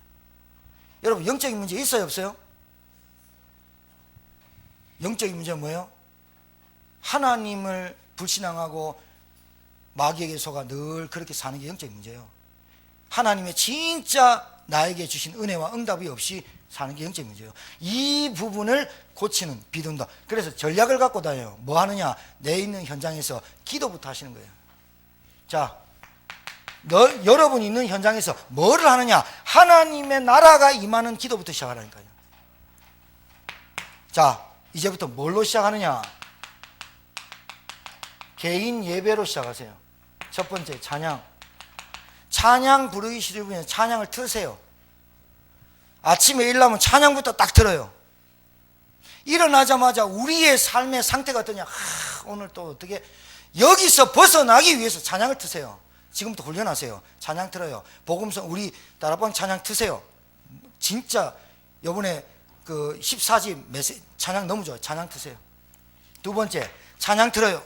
여러분 영적인 문제 있어요 없어요? 영적인 문제는 뭐예요? 하나님을 불신앙하고 마귀에게 속아 늘 그렇게 사는 게 영적인 문제예요. 하나님의 진짜 나에게 주신 은혜와 응답이 없이 사는 게 영적인 문제예요. 이 부분을 고치는 비둔다. 그래서 전략을 갖고 다녀요. 뭐 하느냐? 내 있는 현장에서 기도부터 하시는 거예요. 자, 여러분이 있는 현장에서 뭐를 하느냐? 하나님의 나라가 임하는 기도부터 시작하라니까요. 자, 이제부터 뭘로 시작하느냐? 개인 예배로 시작하세요. 첫 번째, 찬양 부르기 싫으면 찬양을 틀으세요. 아침에 일어나면 찬양부터 딱 들어요. 일어나자마자 우리의 삶의 상태가 어떠냐? 오늘 또 어떻게 여기서 벗어나기 위해서 찬양을 트세요. 지금부터 훈련하세요. 찬양 틀어요. 복음성 우리 다락방 찬양 트세요. 진짜 이번에 그 14집 메시지 찬양 너무 좋아요. 찬양 트세요. 두 번째, 찬양 틀어요.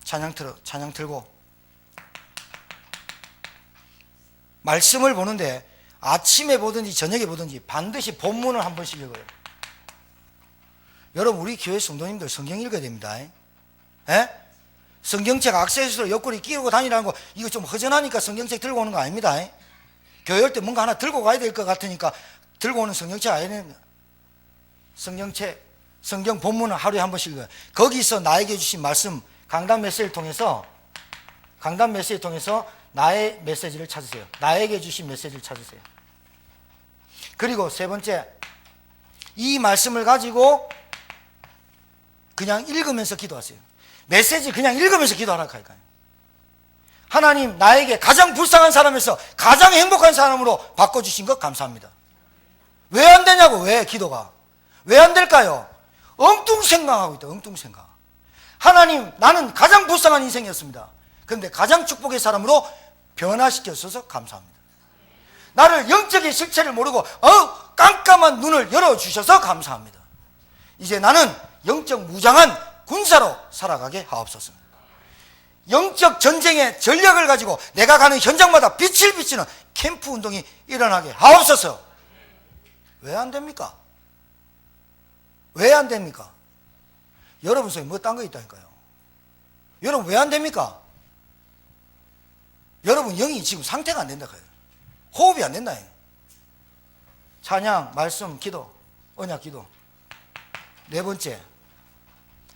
찬양 틀고 말씀을 보는데 아침에 보든지 저녁에 보든지 반드시 본문을 한 번씩 읽어요. 여러분 우리 교회 성도님들 성경 읽어야 됩니다. 예? 성경책 악세사리로 옆구리 끼우고 다니라는 거 이거 좀 허전하니까 성경책 들고 오는 거 아닙니다. 교회 올 때 뭔가 하나 들고 가야 될 것 같으니까 들고 오는 성경책 아니에요. 성경책, 성경 본문을 하루에 한 번씩 읽어요. 거기서 나에게 주신 말씀 강단 메시지를 통해서 나의 메시지를 찾으세요. 나에게 주신 메시지를 찾으세요. 그리고 세 번째, 이 말씀을 가지고 그냥 읽으면서 기도하세요. 메시지 그냥 읽으면서 기도하라고 하니까요. 하나님 나에게 가장 불쌍한 사람에서 가장 행복한 사람으로 바꿔주신 것 감사합니다. 왜 안 되냐고. 왜 기도가 왜 안 될까요? 엉뚱 생각하고 있다. 엉뚱 생각. 하나님 나는 가장 불쌍한 인생이었습니다. 그런데 가장 축복의 사람으로 변화시켜주셔서 감사합니다. 나를 영적인 실체를 모르고 깜깜한 눈을 열어주셔서 감사합니다. 이제 나는 영적 무장한 군사로 살아가게 하옵소서. 영적 전쟁의 전략을 가지고 내가 가는 현장마다 빛을 비치는 캠프 운동이 일어나게 하옵소서. 왜 안 됩니까? 왜 안 됩니까? 여러분 속에 뭐 딴 거 있다니까요. 여러분 왜 안 됩니까? 여러분 영이 지금 상태가 안 된다. 호흡이 안 된다. 찬양, 말씀, 기도, 언약 기도. 네 번째,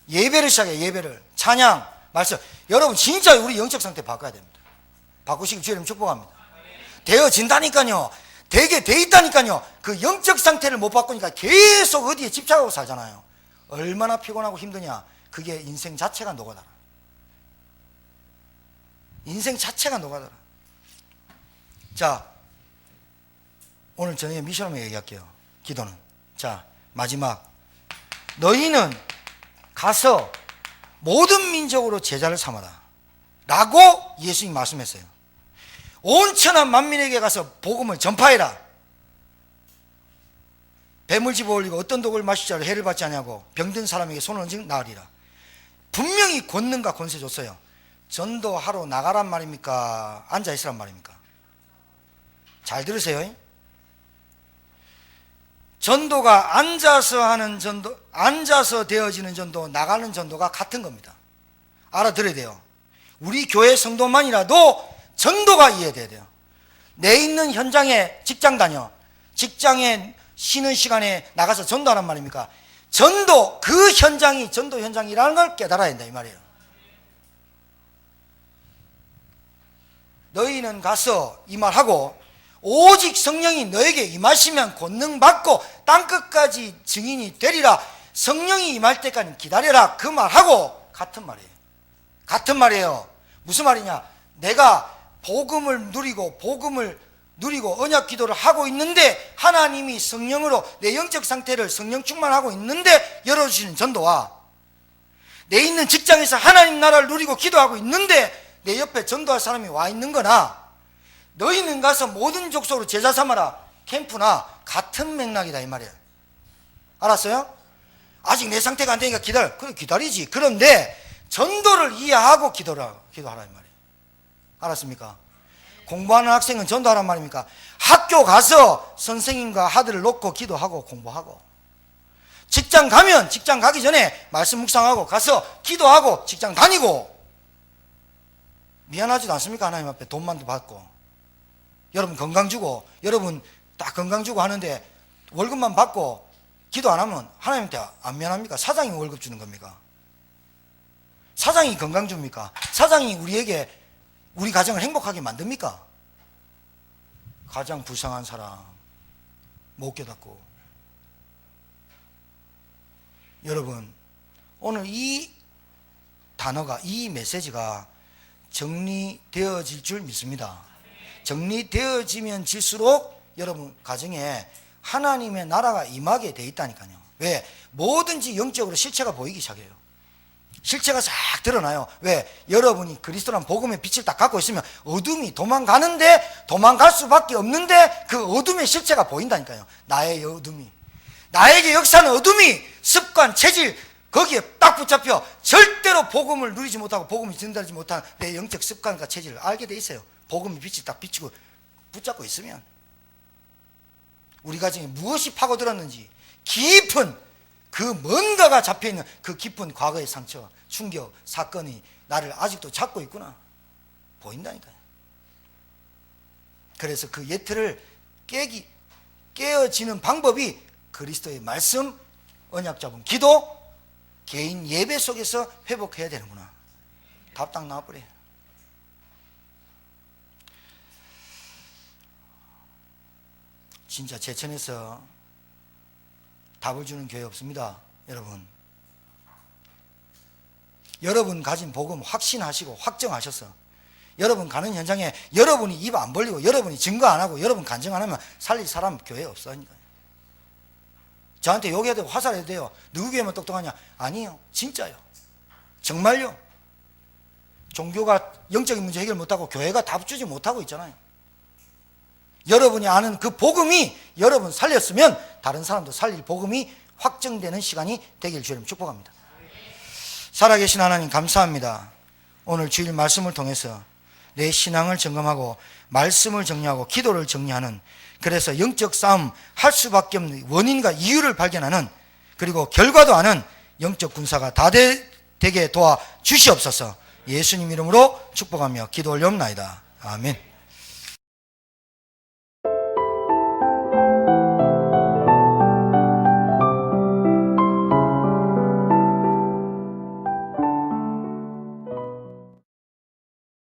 예배를 시작해. 예배를. 찬양, 말씀. 여러분 진짜 우리 영적 상태 바꿔야 됩니다. 바꾸시길 주님 축복합니다. 되어진다니까요. 되게 돼 있다니까요. 그 영적 상태를 못 바꾸니까 계속 어디에 집착하고 살잖아요. 얼마나 피곤하고 힘드냐. 그게 인생 자체가 노가다. 인생 자체가 노가다. 자, 오늘 저녁에 미션을 얘기할게요. 기도는. 자, 마지막. 너희는 가서 모든 민족으로 제자를 삼아라 라고 예수님이 말씀했어요. 온 천하 만민에게 가서 복음을 전파해라. 뱀을 집어올리고 어떤 독을 마시지 않고 해를 받지 않냐고 병든 사람에게 손을 얹으면 나으리라. 분명히 권능과 권세 줬어요. 전도하러 나가란 말입니까? 앉아있으란 말입니까? 잘 들으세요. 전도가 앉아서 하는 전도, 앉아서 되어지는 전도, 나가는 전도가 같은 겁니다. 알아들어야 돼요. 우리 교회 성도만이라도 전도가 이해돼야 돼요. 내 있는 현장에 직장 다녀. 직장에 쉬는 시간에 나가서 전도하란 말입니까? 전도, 그 현장이 전도 현장이라는 걸 깨달아야 된다 이 말이에요. 너희는 가서 이 말하고 오직 성령이 너에게 임하시면 권능 받고 땅끝까지 증인이 되리라. 성령이 임할 때까지 기다려라. 그 말하고 같은 말이에요. 같은 말이에요. 무슨 말이냐? 내가 복음을 누리고 언약 기도를 하고 있는데 하나님이 성령으로 내 영적 상태를 성령 충만하고 있는데 열어주시는 전도와 내 있는 직장에서 하나님 나라를 누리고 기도하고 있는데 내 옆에 전도할 사람이 와 있는 거나 너희는 가서 모든 족속으로 제자 삼아라 캠프나 같은 맥락이다 이 말이에요. 알았어요? 아직 내 상태가 안 되니까 기다려. 그래 기다리지. 그런데 전도를 이해하고 기도하라 이 말이에요. 알았습니까? 공부하는 학생은 전도하란 말입니까? 학교 가서 선생님과 하드를 놓고 기도하고 공부하고, 직장 가면 직장 가기 전에 말씀 묵상하고 가서 기도하고 직장 다니고. 미안하지도 않습니까? 하나님 앞에 돈만도 받고 여러분 건강 주고 여러분 다 건강 주고 하는데 월급만 받고 기도 안 하면 하나님한테 안 미안합니까? 사장이 월급 주는 겁니까? 사장이 건강 줍니까? 사장이 우리에게 우리 가정을 행복하게 만듭니까? 가장 불쌍한 사람 못 깨닫고. 여러분 오늘 이 단어가, 이 메시지가 정리되어질 줄 믿습니다. 정리되어지면 질수록 여러분 가정에 하나님의 나라가 임하게 돼 있다니까요. 왜? 뭐든지 영적으로 실체가 보이기 시작해요. 실체가 싹 드러나요. 왜? 여러분이 그리스도란 복음의 빛을 딱 갖고 있으면 어둠이 도망가는데 도망갈 수밖에 없는데 그 어둠의 실체가 보인다니까요. 나의 어둠이, 나에게 역사하는 어둠이 습관, 체질 거기에 딱 붙잡혀 절대로 복음을 누리지 못하고 복음이 전달하지 못하는 내 영적 습관과 체질을 알게 돼 있어요. 복음의 빛이 딱 비치고 붙잡고 있으면 우리 가정에 무엇이 파고들었는지 깊은 그 뭔가가 잡혀있는 그 깊은 과거의 상처, 충격, 사건이 나를 아직도 잡고 있구나 보인다니까요. 그래서 그 예틀을 깨어지는 방법이 그리스도의 말씀, 언약 잡은 기도, 개인 예배 속에서 회복해야 되는구나. 답 딱 나와버려요. 진짜 제천에서 답을 주는 교회 없습니다. 여러분 가진 복음 확신하시고 확정하셔서 여러분 가는 현장에 여러분이 입 안 벌리고 여러분이 증거 안 하고 여러분 간증 안 하면 살릴 사람 교회에 없으니까요. 저한테 욕해도 돼요, 화살해도 돼요. 누구 교회만 똑똑하냐? 아니에요. 진짜요. 정말요. 종교가 영적인 문제 해결 못하고 교회가 답 주지 못하고 있잖아요. 여러분이 아는 그 복음이 여러분 살렸으면 다른 사람도 살릴 복음이 확정되는 시간이 되길 주님 축복합니다. 살아계신 하나님 감사합니다. 오늘 주일 말씀을 통해서 내 신앙을 점검하고 말씀을 정리하고 기도를 정리하는, 그래서 영적 싸움 할 수밖에 없는 원인과 이유를 발견하는, 그리고 결과도 아는 영적 군사가 다 되게 도와 주시옵소서. 예수님 이름으로 축복하며 기도 올려옵나이다. 아멘.